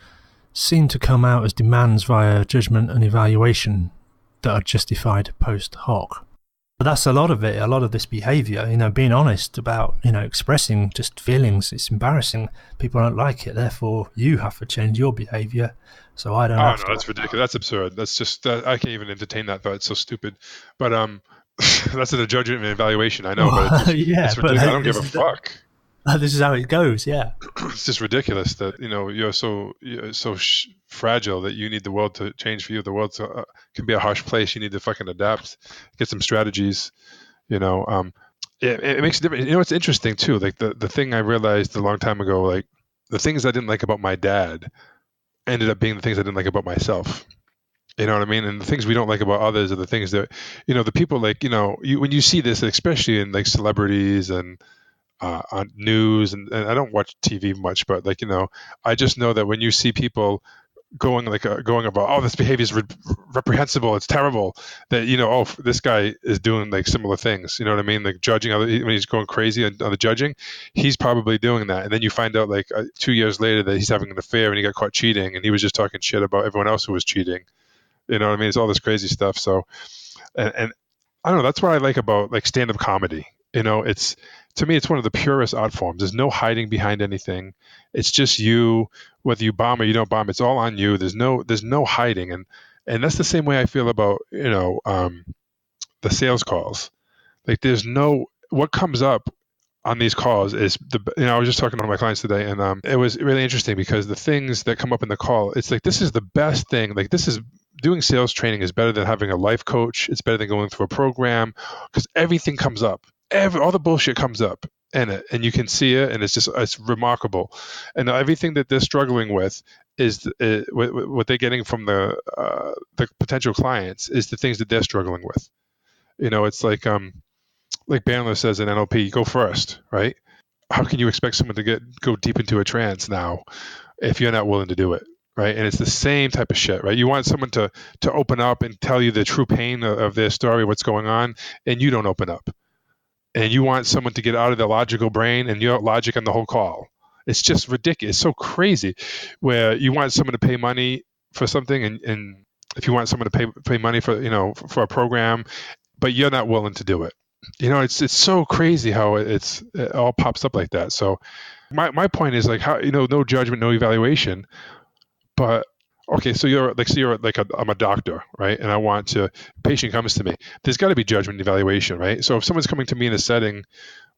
seem to come out as demands via judgment and evaluation that are justified post hoc. But that's a lot of it, a lot of this behaviour, being honest about, expressing just feelings. It's embarrassing. People don't like it. Therefore, you have to change your behaviour so I don't Oh have no, to. that's ridiculous. That's absurd. That's just I can't even entertain that thought. It's so stupid. But that's a judgment and evaluation. I know, but it's Well, just yeah, it's but ridiculous. I don't give a fuck. this is how it goes, yeah. It's just ridiculous that you're so fragile that you need the world to change for you. The world can be a harsh place. You need to fucking adapt, get some strategies. You know, um, it makes a difference. You know, it's interesting too. Like the thing I realized a long time ago, like the things I didn't like about my dad ended up being the things I didn't like about myself. You know what I mean? And the things we don't like about others are the things that, the people like, when you see this, especially in like celebrities and on news, and I don't watch TV much, but like, I just know that when you see people going about, oh, this behavior is reprehensible, it's terrible, that oh, this guy is doing like similar things, you know what I mean, like judging other, when he's going crazy on the judging, he's probably doing that, and then you find out like 2 years later that he's having an affair and he got caught cheating, and he was just talking shit about everyone else who was cheating. You know what I mean? It's all this crazy stuff. So, and I don't know. That's what I like about like stand-up comedy. It's, to me, it's one of the purest art forms. There's no hiding behind anything. It's just you, whether you bomb or you don't bomb. It's all on you. There's no hiding, and that's the same way I feel about the sales calls. Like there's no, what comes up on these calls is I was just talking to one of my clients today, and it was really interesting because the things that come up in the call, it's like, this is the best thing. Like, this is, doing sales training is better than having a life coach. It's better than going through a program, because everything comes up. All the bullshit comes up in it, and you can see it, and it's remarkable. And everything that they're struggling with is what they're getting from the potential clients is the things that they're struggling with. It's like Bandler says in NLP, go first, right? How can you expect someone to go deep into a trance now if you're not willing to do it, right? And it's the same type of shit, right? You want someone to open up and tell you the true pain of their story, what's going on, and you don't open up. And you want someone to get out of their logical brain, and you're logic on the whole call. It's just ridiculous. It's so crazy, where you want someone to pay money for something, and if you want someone to pay money for for a program, but you're not willing to do it. It's so crazy how it all pops up like that. So my point is, like, how, no judgment, no evaluation, but okay, so you're like I'm a doctor, right? And I want to, patient comes to me, there's got to be judgment and evaluation, right? So if someone's coming to me in a setting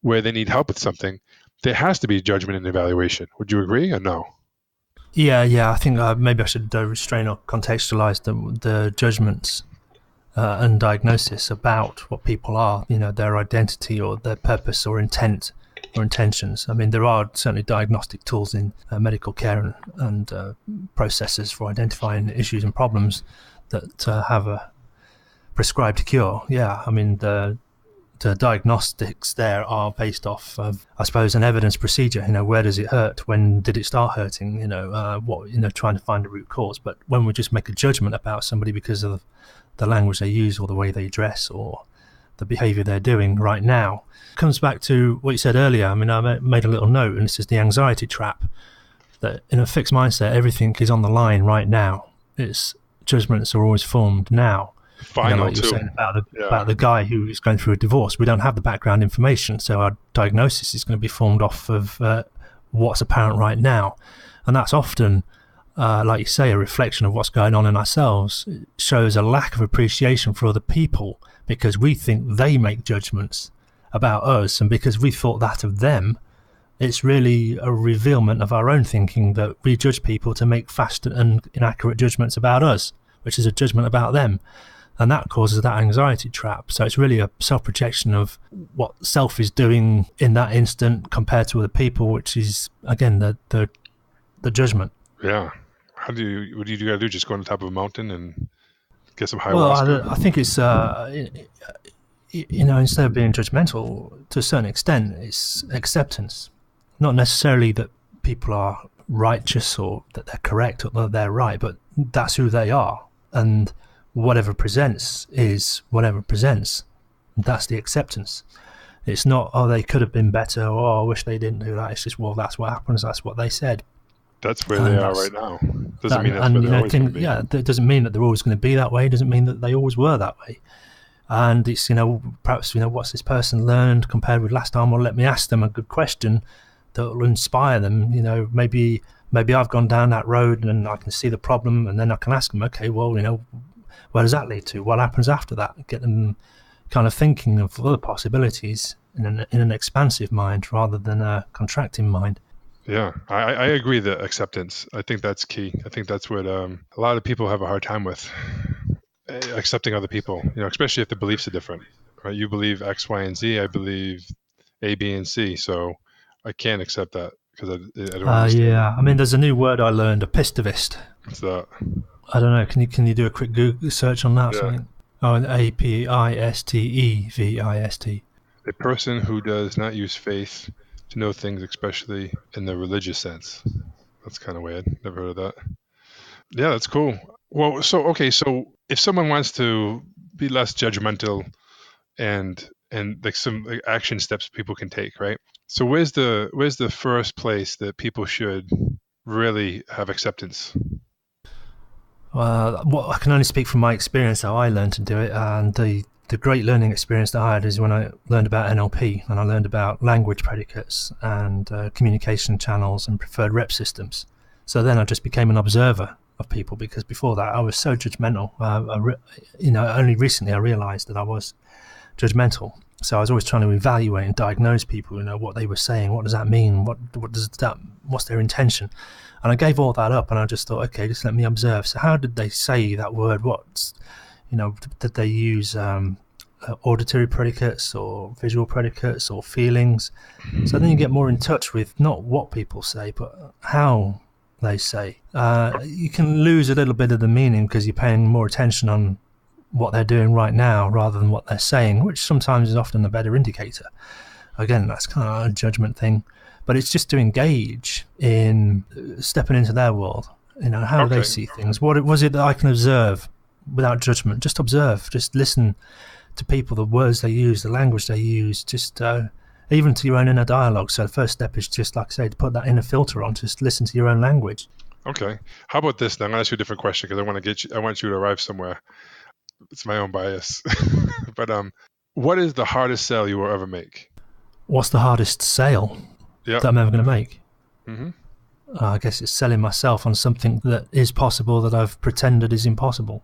where they need help with something, there has to be judgment and evaluation. Would you agree or no? Yeah. I think maybe I should restrain or contextualize the judgments and diagnosis about what people are, their identity or their purpose or intent or intentions. I mean, there are certainly diagnostic tools in medical care and processes for identifying issues and problems that have a prescribed cure. Yeah, I mean, the diagnostics there are based off of, I suppose, an evidence procedure. Where does it hurt? When did it start hurting? Trying to find a root cause. But when we just make a judgment about somebody because of the language they use or the way they dress or the behavior they're doing right now, it comes back to what you said earlier. I mean, I made a little note, and this is the anxiety trap, that in a fixed mindset, everything is on the line right now. Its judgments are always formed now. Final Like you were too. saying Yeah. about the guy who is going through a divorce, we don't have the background information, so our diagnosis is going to be formed off of what's apparent right now, and that's often, like you say, a reflection of what's going on in ourselves. It shows a lack of appreciation for other people because we think they make judgments about us, and because we thought that of them, it's really a revealment of our own thinking that we judge people to make fast and inaccurate judgments about us, which is a judgment about them. And that causes that anxiety trap. So it's really a self-projection of what self is doing in that instant compared to other people, which is, again, the judgment. Yeah. What do you got to do? Just go on the top of a mountain and get some Well, ayahuasca? I think it's, instead of being judgmental, to a certain extent, it's acceptance. Not necessarily that people are righteous or that they're correct or that they're right, but that's who they are. And whatever presents is whatever presents. That's the acceptance. It's not, oh, they could have been better, or oh, I wish they didn't do that. It's just, well, that's what happens. That's what they said. That's where they And are that's right now. Doesn't that. mean that's where And, they're always going to be. yeah, that doesn't mean that they're always going to be that way. It doesn't mean that they always were that way. And it's, perhaps, what's this person learned compared with last time? Well, let me ask them a good question that will inspire them. Maybe I've gone down that road and I can see the problem, and then I can ask them, okay, well, where does that lead to? What happens after that? Get them kind of thinking of other possibilities in an expansive mind rather than a contracting mind. Yeah, I agree that acceptance. I think that's key. I think that's what a lot of people have a hard time with, accepting other people. Especially if the beliefs are different. right? You believe X, Y, and Z. I believe A, B, and C. So I can't accept that because I don't understand it. Yeah, I mean, there's a new word I learned, a pistivist. It's that. I don't know. Can you do a quick Google search on that or Yeah. something? Oh, an apistevist. A person who does not use faith to know things, especially in the religious sense. That's kind of weird. Never heard of that. Yeah, that's cool. Well, so okay, so if someone wants to be less judgmental and like some like, action steps people can take, right? So where's the first place that people should really have acceptance? Well, I can only speak from my experience how I learned to do it, and the great learning experience that I had is when I learned about NLP and I learned about language predicates and communication channels and preferred rep systems. So then I just became an observer of people, because before that I was so judgmental. Only recently I realised that I was judgmental. So I was always trying to evaluate and diagnose people. What they were saying. What does that mean? What's their intention? And I gave all that up, and I just thought, okay, just let me observe. So how did they say that word? Did they use auditory predicates or visual predicates or feelings? So then you get more in touch with not what people say, but how they say. You can lose a little bit of the meaning because you're paying more attention on what they're doing right now rather than what they're saying, which sometimes is often a better indicator. Again, that's kind of a judgment thing, but it's just to engage in stepping into their world. How do they Okay, see things? What was it that I can observe without judgment? Just observe, just listen to people, the words they use, the language they use, just even to your own inner dialogue. So the first step is just, like I say, to put that inner filter on, just listen to your own language. okay. How about this? Now I'm gonna ask you a different question because I want you to arrive somewhere. It's my own bias, but what is the hardest sale you will ever make? What's the hardest sale Yep. that I'm ever going to make? Hmm. I guess it's selling myself on something that is possible that I've pretended is impossible.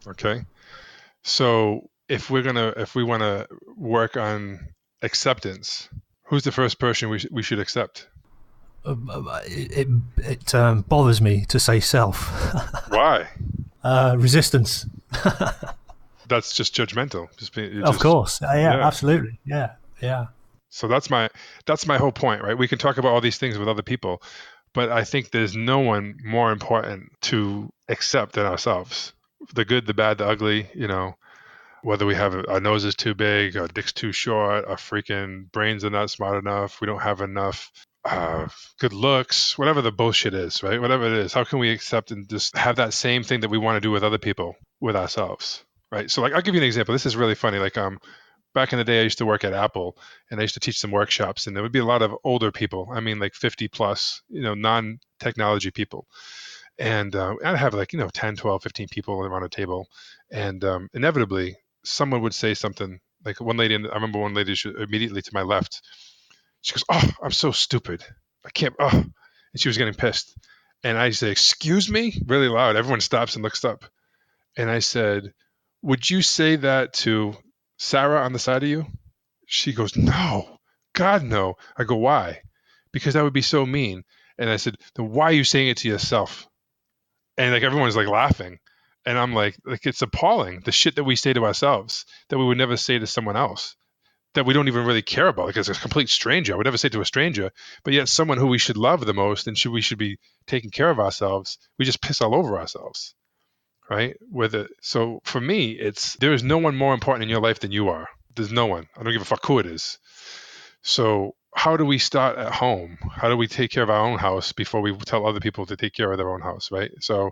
Okay. So if we want to work on acceptance, who's the first person we should accept? It bothers me to say self. Why? Resistance. That's just judgmental. Of course. Yeah, Yeah. absolutely. Yeah, yeah. So that's my whole point, right? We can talk about all these things with other people, but I think there's no one more important to accept than ourselves. The good, the bad, the ugly, whether we have our nose is too big, our dick's too short, our freaking brains are not smart enough, we don't have enough good looks, whatever the bullshit is, right? Whatever it is, how can we accept and just have that same thing that we want to do with other people with ourselves, right? So, like, I'll give you an example. This is really funny. Like, back in the day, I used to work at Apple, and I used to teach some workshops, and there would be a lot of older people. I mean, like 50 plus, non-technology people, and I'd have like 10, 12, 15 people around a table, and inevitably someone would say something. Like one lady, I remember one lady immediately to my left, she goes, "Oh, I'm so stupid. I can't." Oh, and she was getting pissed, and I say, "Excuse me," really loud. Everyone stops and looks up, and I said, "Would you say that to Sarah on the side of you?" She goes, "No, God, no." I go, "Why?" "Because that would be so mean." And I said, "Then why are you saying it to yourself?" And like everyone's like laughing, and I'm like it's appalling the shit that we say to ourselves that we would never say to someone else, that we don't even really care about, like as a complete stranger. I would never say to a stranger, but yet someone who we should love the most and we should be taking care of ourselves, we just piss all over ourselves, right? So for me, it's there is no one more important in your life than you are. There's no one. I don't give a fuck who it is. So how do we start at home? How do we take care of our own house before we tell other people to take care of their own house, right? So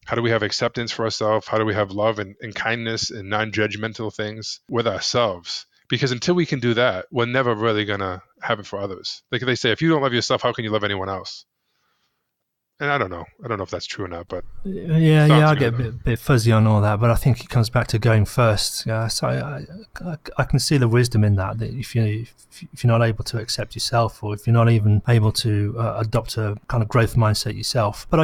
how do we have acceptance for ourselves? How do we have love and kindness and non-judgmental things with ourselves? Because until we can do that, we're never really gonna have it for others. Like they say, if you don't love yourself, how can you love anyone else? And I don't know. I don't know if that's true or not, but Yeah, yeah, sounds I get good. a bit fuzzy on all that, but I think it comes back to going first. Yeah, so I can see the wisdom in that. That if you're not able to accept yourself, or if you're not even able to adopt a kind of growth mindset yourself, but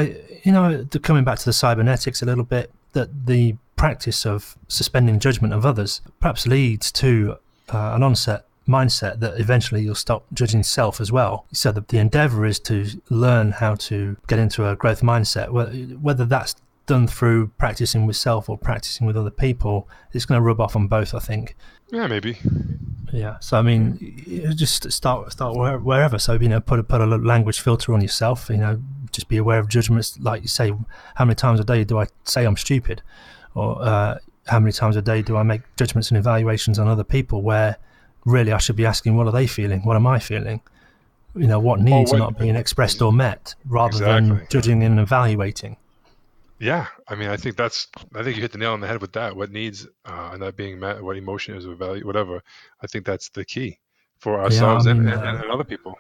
coming back to the cybernetics a little bit, that the practice of suspending judgment of others perhaps leads to an onset mindset that eventually you'll stop judging self as well. So the endeavor is to learn how to get into a growth mindset, whether that's done through practicing with self or practicing with other people, it's going to rub off on both, I think. Yeah, maybe. Yeah. So I mean, just start wherever. So put a language filter on yourself. Just be aware of judgments. Like you say, how many times a day do I say I'm stupid, or how many times a day do I make judgments and evaluations on other people where really I should be asking, what are they feeling? What am I feeling? What Or needs are what? not being expressed or met, rather than Exactly. judging and evaluating. Yeah, I mean, I think you hit the nail on the head with that. What needs are not being met, what emotion is, what value, whatever. I think that's the key for Yeah, I ourselves mean, and other people.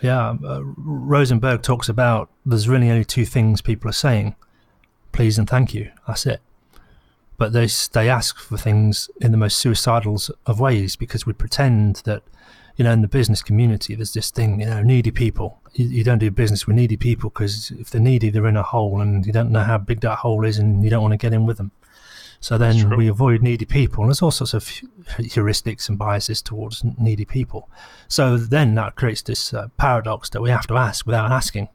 yeah, Rosenberg talks about there's really only two things people are saying: please and thank you. That's it. But they ask for things in the most suicidal of ways, because we pretend that, in the business community, there's this thing, needy people. You don't do business with needy people, because if they're needy, they're in a hole, and you don't know how big that hole is, and you don't want to get in with them. So That's then true. we avoid needy people, and there's all sorts of heuristics and biases towards needy people. So then that creates this paradox that we have to ask without asking.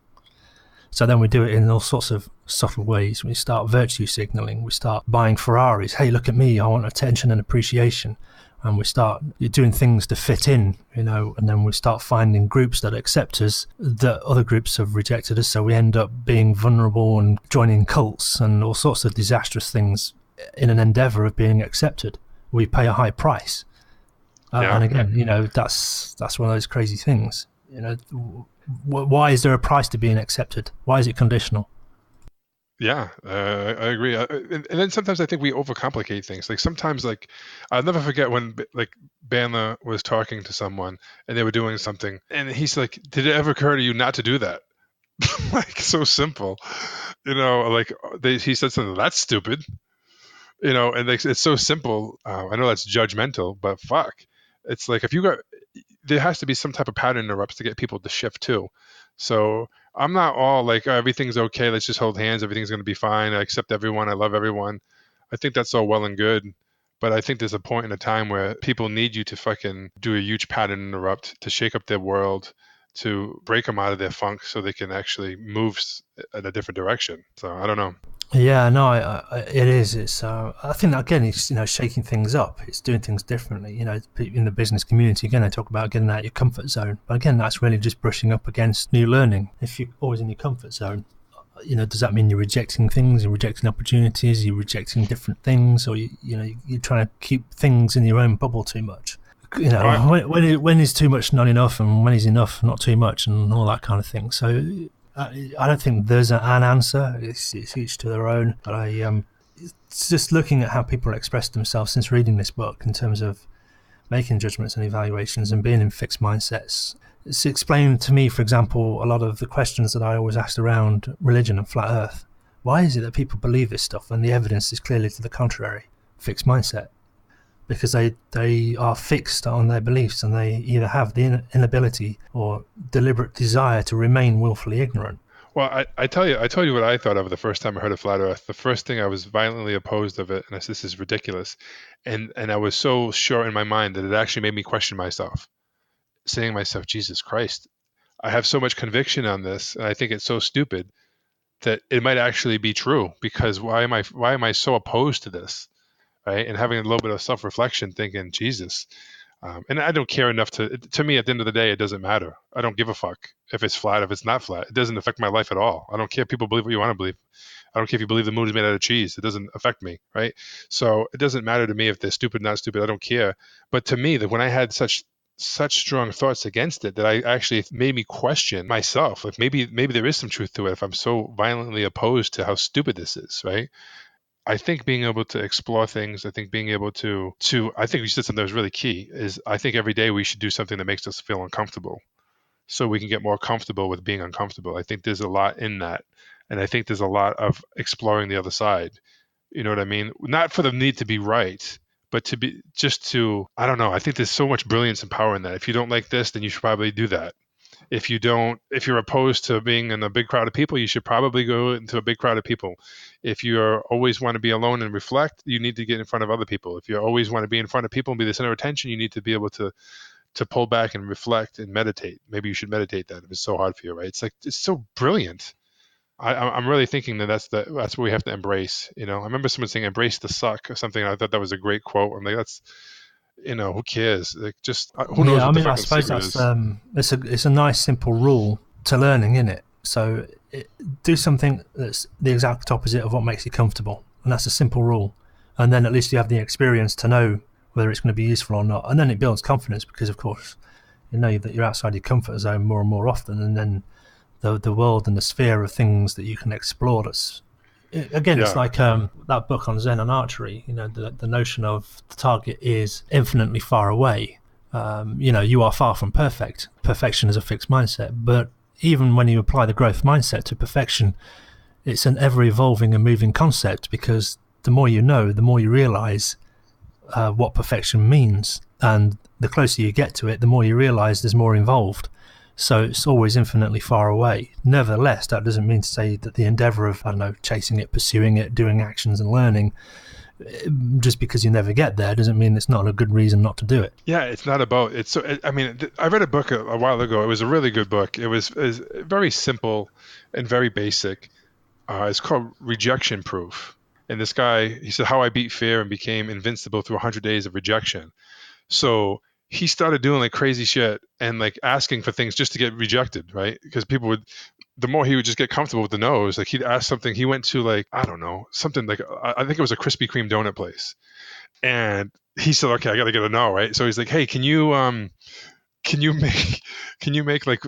So then we do it in all sorts of subtle ways. We start virtue signaling. We start buying Ferraris. Hey, look at me. I want attention and appreciation. And we start doing things to fit in, and then we start finding groups that accept us that other groups have rejected us. So we end up being vulnerable and joining cults and all sorts of disastrous things in an endeavor of being accepted. We pay a high price. Yeah. And again, that's one of those crazy things. Why is there a price to being accepted? Why is it conditional? Yeah, I agree. And then sometimes I think we overcomplicate things. Like sometimes, like I'll never forget when like Bandler was talking to someone and they were doing something, and he's like, "Did it ever occur to you not to do that?" Like so simple, Like he said something that's stupid, and like, it's so simple. I know that's judgmental, but fuck, it's like if you got there has to be some type of pattern interrupts to get people to shift too. So I'm not all like, oh, everything's okay. Let's just hold hands. Everything's going to be fine. I accept everyone. I love everyone. I think that's all well and good. But I think there's a point in a time where people need you to fucking do a huge pattern interrupt to shake up their world, to break them out of their funk so they can actually move in a different direction. So I don't know. Yeah, no, it is. It's. I think that, again, it's shaking things up. It's doing things differently. In the business community, again, they talk about getting out of your comfort zone. But again, that's really just brushing up against new learning. If you're always in your comfort zone, does that mean you're rejecting things? You're rejecting opportunities? You're rejecting different things, or you're trying to keep things in your own bubble too much? I, When is too much not enough, and when is enough not too much, and all that kind of thing. So I don't think there's an answer. It's each to their own. But it's just looking at how people express themselves since reading this book in terms of making judgments and evaluations and being in fixed mindsets. It's explained to me, for example, a lot of the questions that I always asked around religion and flat Earth. Why is it that people believe this stuff when the evidence is clearly to the contrary? Fixed mindset. Because they are fixed on their beliefs, and they either have the inability or deliberate desire to remain willfully ignorant. well, I told you what I thought of the first time I heard of flat Earth. The first thing I was violently opposed of it, and I said, this is ridiculous, and I was so sure in my mind that it actually made me question myself, saying to myself, Jesus Christ, I have so much conviction on this, and I think it's so stupid that it might actually be true. Because why am I so opposed to this, right? And having a little bit of self reflection, thinking, Jesus, and I don't care enough to me, at the end of the day, it doesn't matter. I don't give a fuck if it's flat, if it's not flat. It doesn't affect my life at all. I don't care if people believe what you want to believe. I don't care if you believe the moon is made out of cheese. It doesn't affect me, right? So it doesn't matter to me if they're stupid, not stupid. I don't care. But to me, that when I had such strong thoughts against it, that I actually made me question myself. Like maybe there is some truth to it if I'm so violently opposed to how stupid this is, right? I think being able to explore things, I think being able to I think you said something that was really key, is I think every day we should do something that makes us feel uncomfortable so we can get more comfortable with being uncomfortable. I think there's a lot in that. And I think there's a lot of exploring the other side. You know what I mean? Not for the need to be right, but to be just to, I don't know. I think there's so much brilliance and power in that. If you don't like this, then you should probably do that. If you're opposed to being in a big crowd of people, you should probably go into a big crowd of people. If you always want to be alone and reflect, you need to get in front of other people. If you always want to be in front of people and be the center of attention, you need to be able to pull back and reflect and meditate. Maybe you should meditate that if it's so hard for you, right? It's like, it's so brilliant. I'm really thinking that that's what we have to embrace. I remember someone saying "embrace the suck" or something. I thought that was a great quote. I'm like, that's who cares? Like, just who knows Yeah, I what the mean, I fucking suppose secret that's is? it's a nice simple rule to learning, isn't it? So do something that's the exact opposite of what makes you comfortable, and that's a simple rule. And then at least you have the experience to know whether it's going to be useful or not. And then it builds confidence because, of course, you know that you're outside your comfort zone more and more often, and then the world and the sphere of things that you can explore. Again, it's Yeah, like that book on Zen and archery. You know, the notion of the target is infinitely far away. You are far from perfect. Perfection is a fixed mindset, but even when you apply the growth mindset to perfection, it's an ever evolving and moving concept because the more you know, the more you realize what perfection means. And the closer you get to it, the more you realize there's more involved. So it's always infinitely far away. Nevertheless, that doesn't mean to say that the endeavor of, I don't know, chasing it, pursuing it, doing actions and learning, just because you never get there doesn't mean it's not a good reason not to do it. yeah. It's not about it's. So I mean, I read a book a while ago. It was a really good book. It was very simple and very basic. It's called Rejection Proof. And this guy, he said, "How I beat fear and became invincible through 100 days of rejection." So he started doing like crazy shit and like asking for things just to get rejected, right? Because people would, the more he would just get comfortable with the no's, like he'd ask something. He went to like, I don't know, something like, I think it was a Krispy Kreme donut place. And he said, okay, I got to get a no, right? So he's like, hey, can you make, can you make like,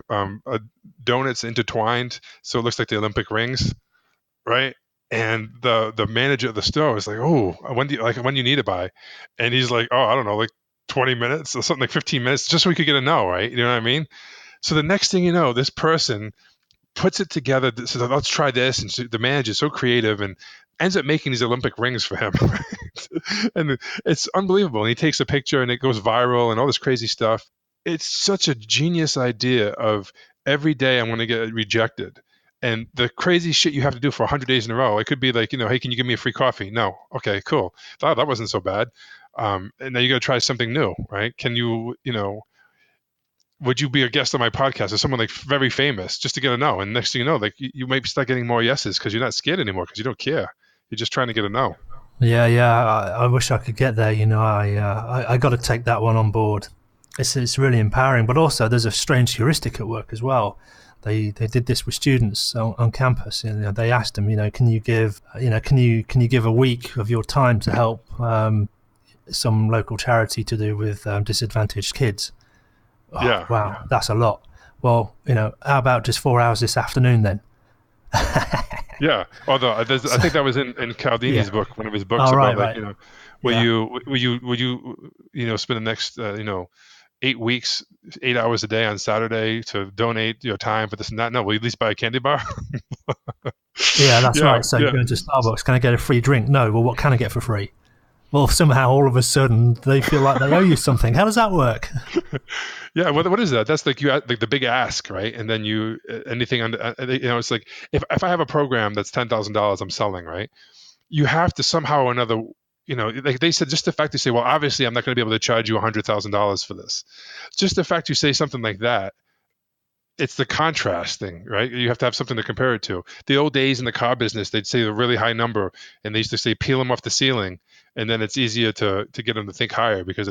donuts intertwined so it looks like the Olympic rings, right? And the manager of the store was like, "Oh, when do you need it by?" And he's like, "Oh, I don't know, like 20 minutes or something, like 15 minutes, just so we could get a no, right? You know what I mean?" So the next thing you know, this person puts it together, says, "Let's try this," and so the manager's so creative and ends up making these Olympic rings for him, right? And it's unbelievable. And he takes a picture, and it goes viral, and all this crazy stuff. It's such a genius idea of every day I'm going to get rejected. And the crazy shit you have to do for 100 days in a row. It could be like, hey, can you give me a free coffee? No. Okay, cool. That wasn't so bad. And now you got to try something new, right? Would you be a guest on my podcast or someone like very famous just to get a no? And next thing you know, like you might start getting more yeses because you're not scared anymore because you don't care. You're just trying to get a no. Yeah. I wish I could get there. I got to take that one on board. It's really empowering, but also there's a strange heuristic at work as well. They did this with students on campus. They asked them, can you give, can you give a week of your time to help some local charity to do with disadvantaged kids? Oh, Yeah. wow, that's a lot. Well, how about just 4 hours this afternoon then? Yeah. Although I So, think that was in yeah. Caldini's book, one of his books Oh, about right, like, right. will Yeah. you spend the next, 8 weeks, 8 hours a day on Saturday to donate your time for this and that? No, will you at least buy a candy bar? Yeah, that's Yeah. right. So you Yeah. go into Starbucks, can I get a free drink? No. Well, what can I get for free? Well, somehow all of a sudden they feel like they owe you something. How does that work? Yeah, what is that? That's like like the big ask, right? And then you anything on it's like if I have a program that's $10,000 I'm selling, right? You have to somehow or another, like they said, just the fact you say, well, obviously I'm not going to be able to charge you $100,000 for this. Just the fact you say something like that, it's the contrast thing, right? You have to have something to compare it to. The old days in the car business, they'd say a really high number, and they used to say peel them off the ceiling, and then it's easier to get them to think higher because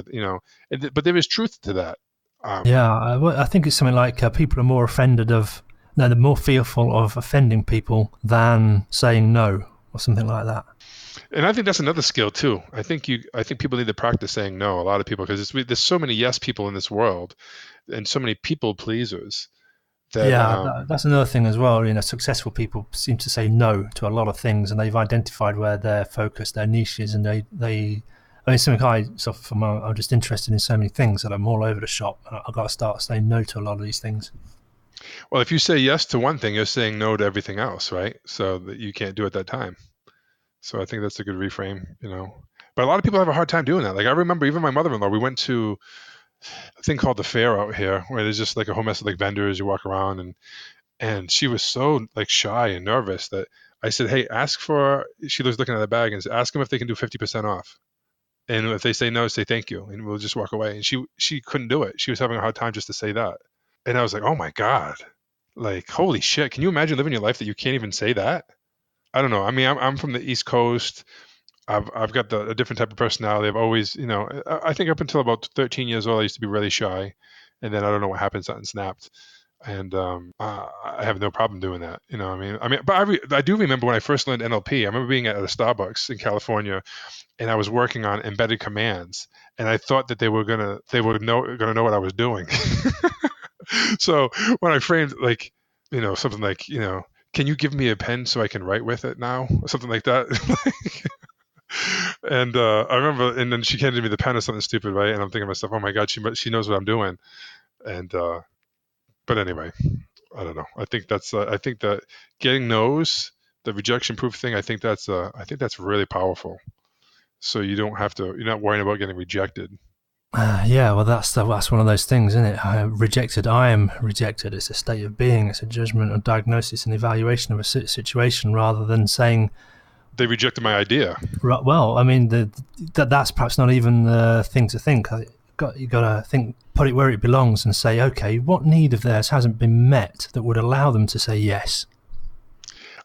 but there is truth to that. Um, Yeah, I think it's something like people are more offended of, no, they're more fearful of offending people than saying no or something like that. and I think that's another skill too. I think people need to practice saying no. A lot of people because there's so many yes people in this world, and so many people pleasers that Yeah, that's another thing as well. Successful people seem to say no to a lot of things, and they've identified where their focus, their niche is, and I mean, something I suffer from. I'm just interested in so many things that I'm all over the shop. I've got to start saying no to a lot of these things. well, if you say yes to one thing, you're saying no to everything else, right? So that you can't do at that time. So I think that's a good reframe. But a lot of people have a hard time doing that. Like I remember even my mother-in-law, we went to a thing called the fair out here where there's just like a whole mess of like vendors, you walk around and she was so like shy and nervous that I said, "Hey, she was looking at the bag and said, ask them if they can do 50% off. And if they say no, say thank you and we'll just walk away." And she couldn't do it. She was having a hard time just to say that. And I was like, "Oh my God." Like, holy shit, can you imagine living your life that you can't even say that? I don't know. I mean, I'm from the East Coast. I've got a different type of personality. I've always, I think up until about 13 years old, I used to be really shy, and then I don't know what happened, something snapped, and I have no problem doing that. But I do remember when I first learned NLP. I remember being at a Starbucks in California, and I was working on embedded commands, and I thought that they were gonna know what I was doing. So when I framed like, something like, can you give me a pen so I can write with it now, or something like that. And I remember, and then she handed me the pen or something stupid, right? And I'm thinking to myself, oh my god, she knows what I'm doing. And but anyway, I don't know. I think that getting no's, the rejection proof thing. I think that's really powerful. So you're not worrying about getting rejected. Yeah, well, that's one of those things, isn't it? Rejected. I am rejected. It's a state of being. It's a judgment or diagnosis and evaluation of a situation, rather than saying, They rejected my idea. well, I mean, that's perhaps not even the thing to think. You got to think, put it where it belongs, and say, okay, what need of theirs hasn't been met that would allow them to say yes?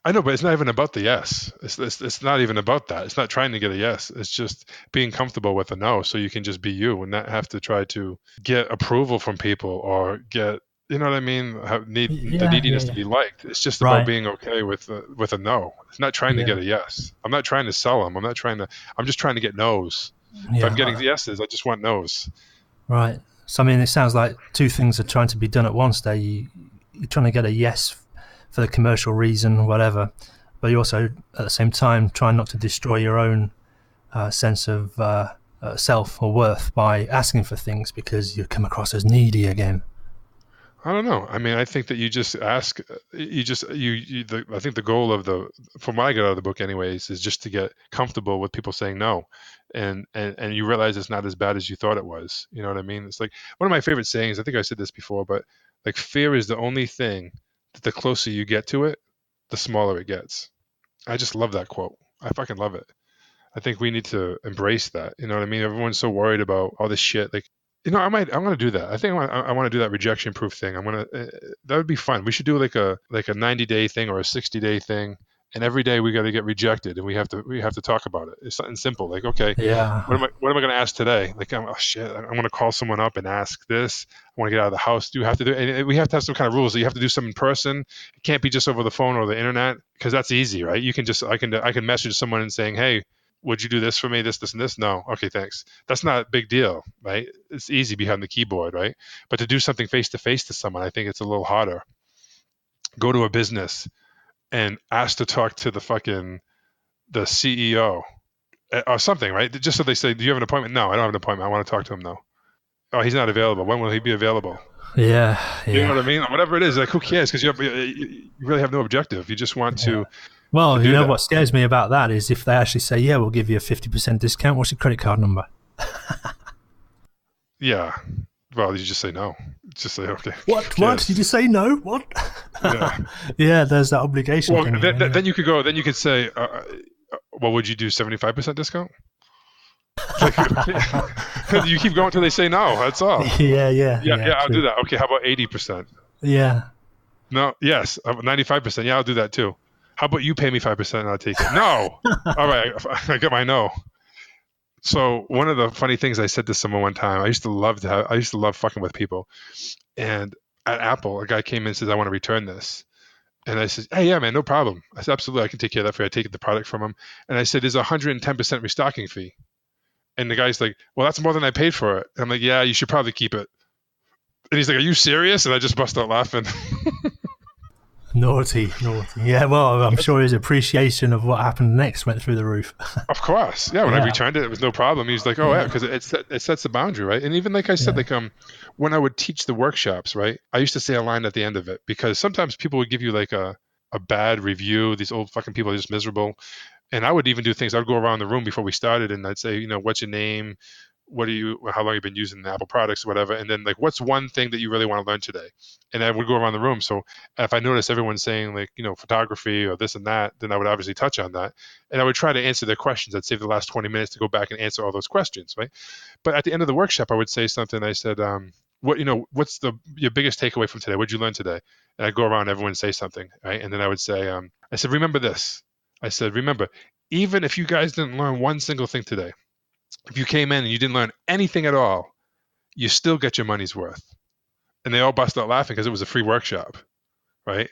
I know, but it's not even about the yes. It's not even about that. It's not trying to get a yes. It's just being comfortable with a no, so you can just be you and not have to try to get approval from people or get, you know what I mean? The Yeah, yeah, neediness to yeah. be liked. It's just about Right. being okay with a no. It's not trying to Yeah, get a yes. I'm not trying to sell them. I'm not trying to. I'm just trying to get no's. If I'm yeah. getting yeses, I just want no's. Right. So, I mean, it sounds like two things are trying to be done at once there. You're trying to get a yes for the commercial reason, whatever, but you also, at the same time, trying not to destroy your own sense of self or worth by asking for things because you come across as needy again. I don't know. I mean, I think that you just ask. I think the goal from what I get out of the book, anyways, is just to get comfortable with people saying no, and you realize it's not as bad as you thought it was. You know what I mean? It's like one of my favorite sayings. I think I said this before, but like fear is the only thing that the closer you get to it, the smaller it gets. I just love that quote. I fucking love it. I think we need to embrace that. You know what I mean? Everyone's so worried about all this shit. Like, I'm gonna do that. I think I want to do that rejection proof thing. That would be fun. We should do like a 90-day thing or a 60-day thing, and every day we got to get rejected, and we have to talk about it. It's something simple, like, okay, Yeah, what am I gonna ask today? Like, oh shit, I'm gonna call someone up and ask this. I want to get out of the house. Do you have to do? And we have to have some kind of rules. So you have to do some in person. It can't be just over the phone or the internet because that's easy, right? You can just I can message someone and saying, hey, would you do this for me, this and this? No, okay, thanks. That's not a big deal, right? It's easy behind the keyboard, right? But to do something face to face to someone, I think it's a little harder. Go to a business and ask to talk to the CEO or something, right? Just so they say, do you have an appointment? No, I don't have an appointment. I want to talk to him though. Oh, he's not available. When will he be available? yeah, You know yeah, what I mean? Whatever it is, like who cares? Because you really have no objective. You just want yeah. to Well, you do know that. what scares me about that is if they actually say, "Yeah, we'll give you a 50% discount." What's your credit card number? Yeah. Well, you just say no. Just say okay. Who What? What? Did cares? you say no? What? Yeah. Yeah, there's that obligation Well, thing again. Yeah. then you could go. Then you could say, "Well, would you do 75% discount?" Like, you keep going until they say no. That's all. Yeah, yeah, Yeah, yeah. yeah, I'll do True. that. Okay, how about 80%? Yeah. No, yes, 95%. Yeah, I'll do that too. How about you pay me 5% and I'll take it? No. All right, I got my no. So one of the funny things I said to someone one time, I used to love fucking with people, and at Apple, a guy came in and says, "I want to return this." And I said, "Hey, yeah, man, no problem." I said, "Absolutely, I can take care of that for you." I take the product from him, and I said, "There's a 110% restocking fee." And the guy's like, "Well, that's more than I paid for it." And I'm like, "Yeah, you should probably keep it." And he's like, "Are you serious?" And I just bust out laughing. Naughty, naughty. Yeah, well, I'm sure his appreciation of what happened next went through the roof. Of course, yeah. When I Yeah, returned it, it was no problem. He was like, "Oh yeah," yeah, because it sets the boundary, right? And even like I said, yeah. like when I would teach the workshops, right, I used to say a line at the end of it because sometimes people would give you like a bad review. These old fucking people are just miserable. And I would even do things. I'd go around the room before we started, and I'd say, what's your name? How long you been using the Apple products, or whatever. And then like, what's one thing that you really want to learn today? And I would go around the room. So if I noticed everyone saying like, photography or this and that, then I would obviously touch on that. And I would try to answer their questions. I'd save the last 20 minutes to go back and answer all those questions, right? But at the end of the workshop, I would say something. I said, what's your biggest takeaway from today? What'd you learn today? And I go around, everyone say something, right? And then I would say, I said, remember this. I said, remember, even if you guys didn't learn one single thing today, if you came in and you didn't learn anything at all, you still get your money's worth. And they all bust out laughing because it was a free workshop, right?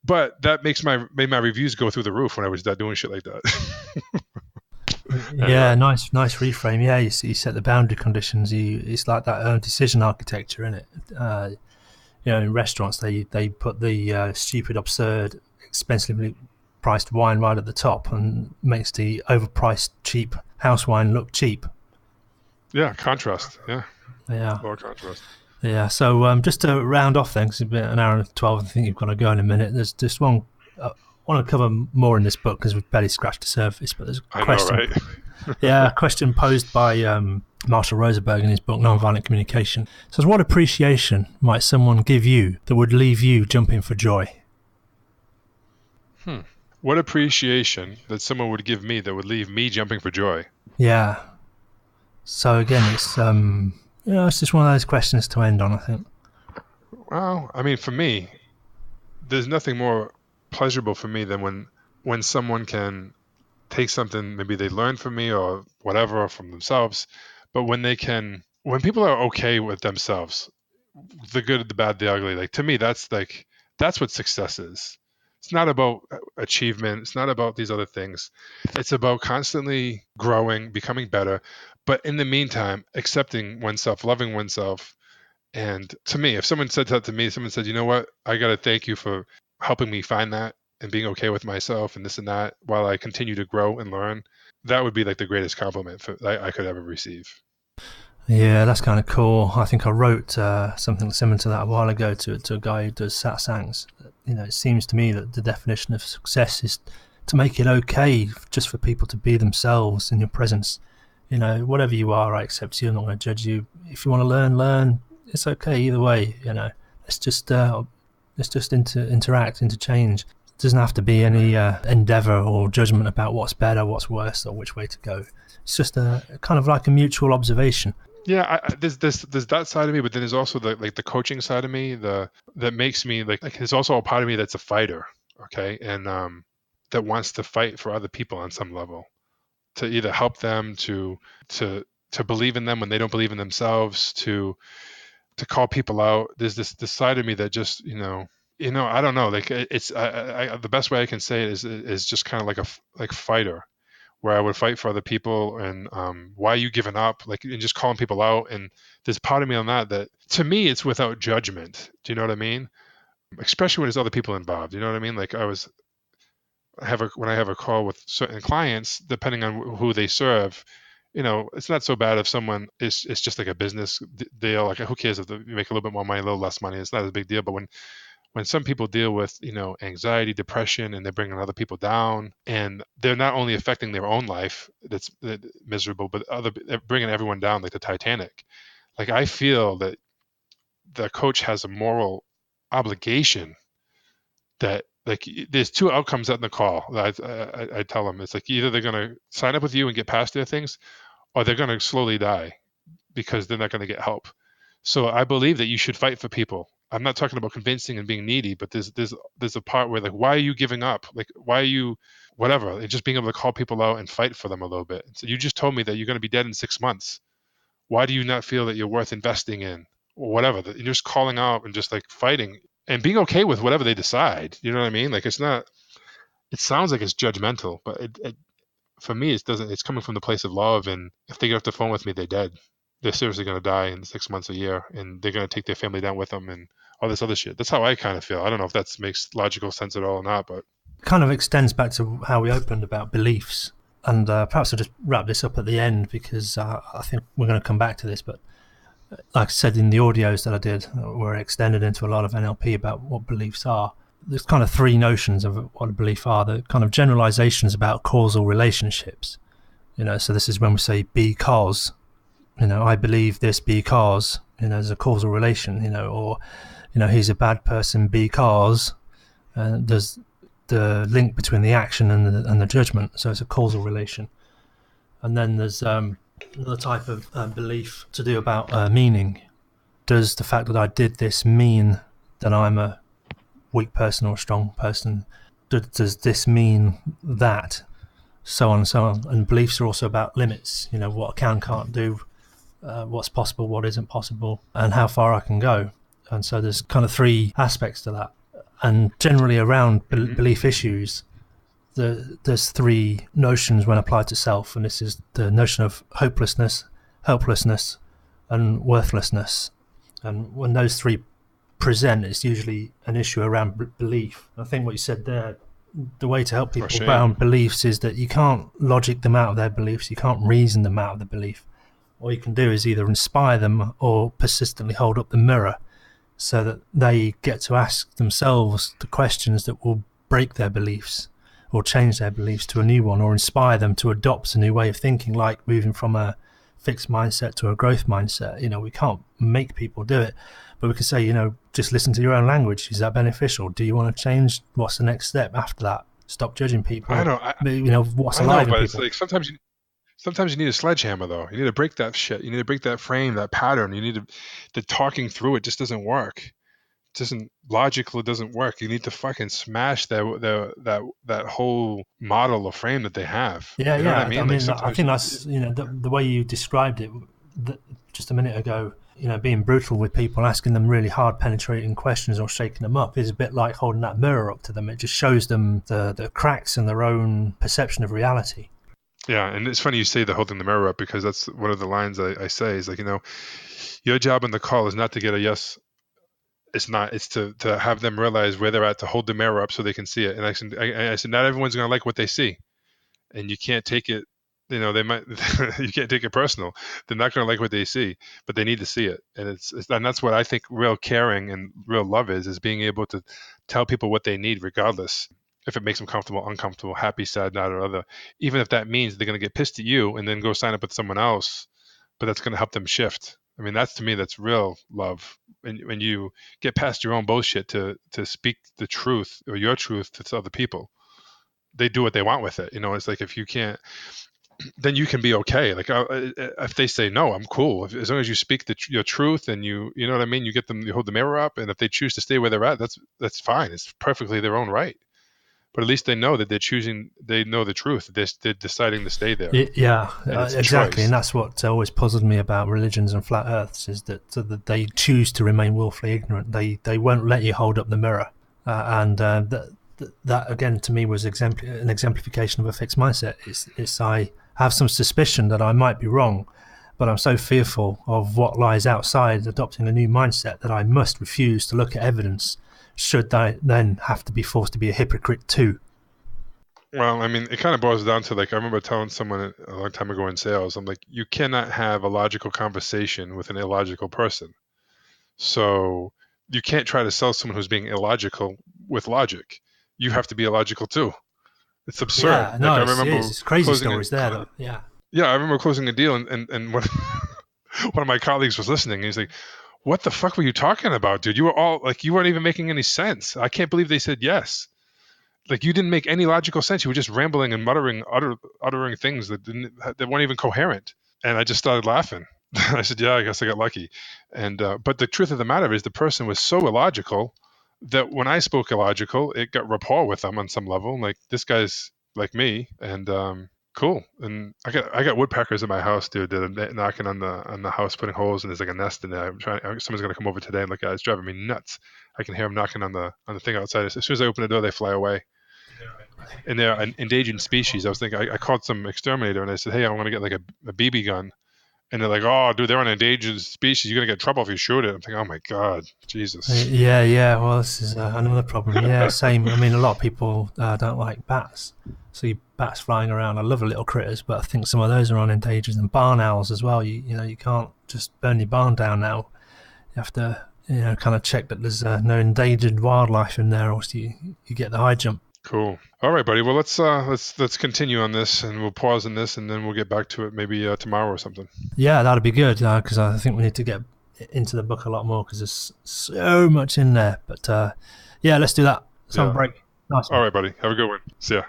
But that made my reviews go through the roof when I was doing shit like that. Yeah, Anyway, nice reframe. Yeah, you set the boundary conditions. It's like that decision architecture, isn't it? In restaurants they put the stupid, absurd, expensively priced wine right at the top and makes the overpriced, cheap house wine look cheap. yeah, contrast. Yeah, Yeah, more contrast. yeah. So just to round off, then, because it's been an hour and 12, I think you've got to go in a minute. There's just one. I want to cover more in this book because we've barely scratched the surface. But there's a I know, question. right? Yeah, a question posed by Marshall Rosenberg in his book Nonviolent Communication. It says, what appreciation might someone give you that would leave you jumping for joy? Hmm. What appreciation that someone would give me that would leave me jumping for joy? Yeah. So again, it's just one of those questions to end on, I think. Well, I mean, for me, there's nothing more pleasurable for me than when someone can take something maybe they learned from me or whatever or from themselves, but when people are okay with themselves, the good, the bad, the ugly, like to me, that's what success is. It's not about achievement. It's not about these other things. It's about constantly growing, becoming better, but in the meantime, accepting oneself, loving oneself. And to me, if someone said that to me, someone said, you know what, I got to thank you for helping me find that and being okay with myself and this and that while I continue to grow and learn, that would be like the greatest compliment I could ever receive. Yeah, that's kind of cool. I think I wrote something similar to that a while ago to a guy who does satsangs. It seems to me that the definition of success is to make it okay just for people to be themselves in your presence. Whatever you are, I accept you. I'm not going to judge you. If you want to learn. It's okay either way. Let's just interact, interchange. It doesn't have to be any endeavor or judgment about what's better, what's worse, or which way to go. It's just a kind of like a mutual observation. Yeah, there's that side of me, but then there's also the coaching side of me, that makes me like there's also a part of me that's a fighter, okay, and that wants to fight for other people on some level, to either help them to to believe in them when they don't believe in themselves, to call people out. There's this side of me that just I don't know, like it's the best way I can say it is just kind of like like fighter, where I would fight for other people and why are you giving up, like, and just calling people out. And there's part of me on that to me it's without judgment. Do you know what I mean? Especially when there's other people involved. You know what I mean? Like when I have a call with certain clients, depending on who they serve, it's not so bad if someone is it's just like a business deal. Like who cares if you make a little bit more money, a little less money? It's not a big deal. But when some people deal with anxiety, depression, and they're bringing other people down, and they're not only affecting their own life that's miserable, but they're bringing everyone down like the Titanic. Like I feel that the coach has a moral obligation that, like, there's two outcomes in the call. I tell them it's like either they're going to sign up with you and get past their things, or they're going to slowly die because they're not going to get help. So I believe that you should fight for people. I'm not talking about convincing and being needy, but there's a part where, like, why are you giving up? Like, why are you whatever? And just being able to call people out and fight for them a little bit. So you just told me that you're going to be dead in 6 months. Why do you not feel that you're worth investing in, or whatever? That you're just calling out and just like fighting and being okay with whatever they decide. You know what I mean? Like it's not. It sounds like it's judgmental, but for me, it doesn't. It's coming from the place of love. And if they get off the phone with me, they're dead. They're seriously going to die in 6 months, a year, and they're going to take their family down with them and all this other shit. That's how I kind of feel. I don't know if that makes logical sense at all or not, but It kind of extends back to how we opened about beliefs. And perhaps I'll just wrap this up at the end because I think we're going to come back to this. But like I said in the audios that I did, were extended into a lot of NLP about what beliefs are. There's kind of three notions of what a belief are. The kind of generalizations about causal relationships. So this is when we say because, I believe this because, there's a causal relation, or, he's a bad person because there's the link between the action and the judgment. So it's a causal relation. And then there's another type of belief to do about meaning. does the fact that I did this mean that I'm a weak person or a strong person? Does this mean that? So on and so on. And beliefs are also about limits, what I can, can't do, what's possible, what isn't possible, and how far I can go. And so there's kind of three aspects to that. And generally around belief issues, there's three notions when applied to self, and this is the notion of hopelessness, helplessness, and worthlessness. And when those three present, it's usually an issue around belief. I think what you said there, the way to help people around beliefs is that you can't logic them out of their beliefs, you can't reason them out of the belief. All you can do is either inspire them or persistently hold up the mirror so that they get to ask themselves the questions that will break their beliefs or change their beliefs to a new one, or inspire them to adopt a new way of thinking, like moving from a fixed mindset to a growth mindset. We can't make people do it, but we can say, just listen to your own language. Is that beneficial? Do you want to change? What's the next step after that? Stop judging people. I know. What's alive in but people? It's like sometimes you need a sledgehammer, though. You need to break that shit. You need to break that frame, that pattern. You need the talking through it just doesn't work. It doesn't logically, it doesn't work. You need to fucking smash that whole model or frame that they have. Yeah, you know yeah. what I mean? I think that's the way you described it just a minute ago. Being brutal with people, asking them really hard, penetrating questions or shaking them up is a bit like holding that mirror up to them. It just shows them the cracks in their own perception of reality. Yeah, and it's funny you say the holding the mirror up, because that's one of the lines I say is like, your job in the call is not to get a yes. It's not. It's to have them realize where they're at, to hold the mirror up so they can see it. And I said, not everyone's going to like what they see, and you can't take it. They might. You can't take it personal. They're not going to like what they see, but they need to see it. And and that's what I think real caring and real love is being able to tell people what they need, regardless if it makes them comfortable, uncomfortable, happy, sad, not or other. Even if that means they're going to get pissed at you and then go sign up with someone else, but that's going to help them shift. I mean, to me, that's real love. When you get past your own bullshit to speak the truth or your truth to other people, they do what they want with it. It's like, if you can't, then you can be okay. Like, if they say no, I'm cool. As long as you speak your truth and you know what I mean, you hold the mirror up, and if they choose to stay where they're at, that's fine. It's perfectly their own right. But at least they know that they know the truth. They're deciding to stay there. Yeah, exactly. And that's what always puzzled me about religions and flat earths, is that they choose to remain willfully ignorant. They won't let you hold up the mirror. That again, to me, was an exemplification of a fixed mindset. It's I have some suspicion that I might be wrong, but I'm so fearful of what lies outside adopting a new mindset that I must refuse to look at evidence, should I then have to be forced to be a hypocrite too. Well, I mean, it kind of boils down to, like, I remember telling someone a long time ago in sales, I'm like, you cannot have a logical conversation with an illogical person. So you can't try to sell someone who's being illogical with logic. You have to be illogical too. It's absurd. Yeah, no, I remember it's crazy stories there, though. Yeah. Yeah, I remember closing a deal, and one of my colleagues was listening. And he's like, "What the fuck were you talking about, dude? You were all like, you weren't even making any sense. I can't believe they said yes. Like, you didn't make any logical sense. You were just rambling and uttering things that weren't even coherent." And I just started laughing. I said, "Yeah, I guess I got lucky." And but the truth of the matter is, the person was so illogical that when I spoke illogical, it got rapport with them on some level. Like, this guy's like me, and cool. And I got woodpeckers in my house, dude, that are knocking on the house, putting holes, and there's like a nest in there. Someone's gonna come over today and look at it. It's driving me nuts. I can hear them knocking on the thing outside. As soon as I open the door, they fly away. And they're an endangered species. I was thinking, I called some exterminator and I said, "Hey, I want to get like a BB gun." And they're like, "Oh, dude, they're an endangered species. You're gonna get in trouble if you shoot it." I'm thinking, "Oh my god, Jesus." Yeah. Well, this is another problem. Yeah, same. I mean, a lot of people don't like bats. See bats flying around. I love little critters, but I think some of those are on endangered. And barn owls as well. You can't just burn your barn down now. You have to kind of check that there's no endangered wildlife in there, or else you get the high jump. Cool. All right, buddy. Well, let's continue on this, and we'll pause on this, and then we'll get back to it maybe tomorrow or something. Yeah, that'd be good, because I think we need to get into the book a lot more, because there's so much in there. But yeah, let's do that. Break. Nice. All right, buddy. Have a good one. See ya.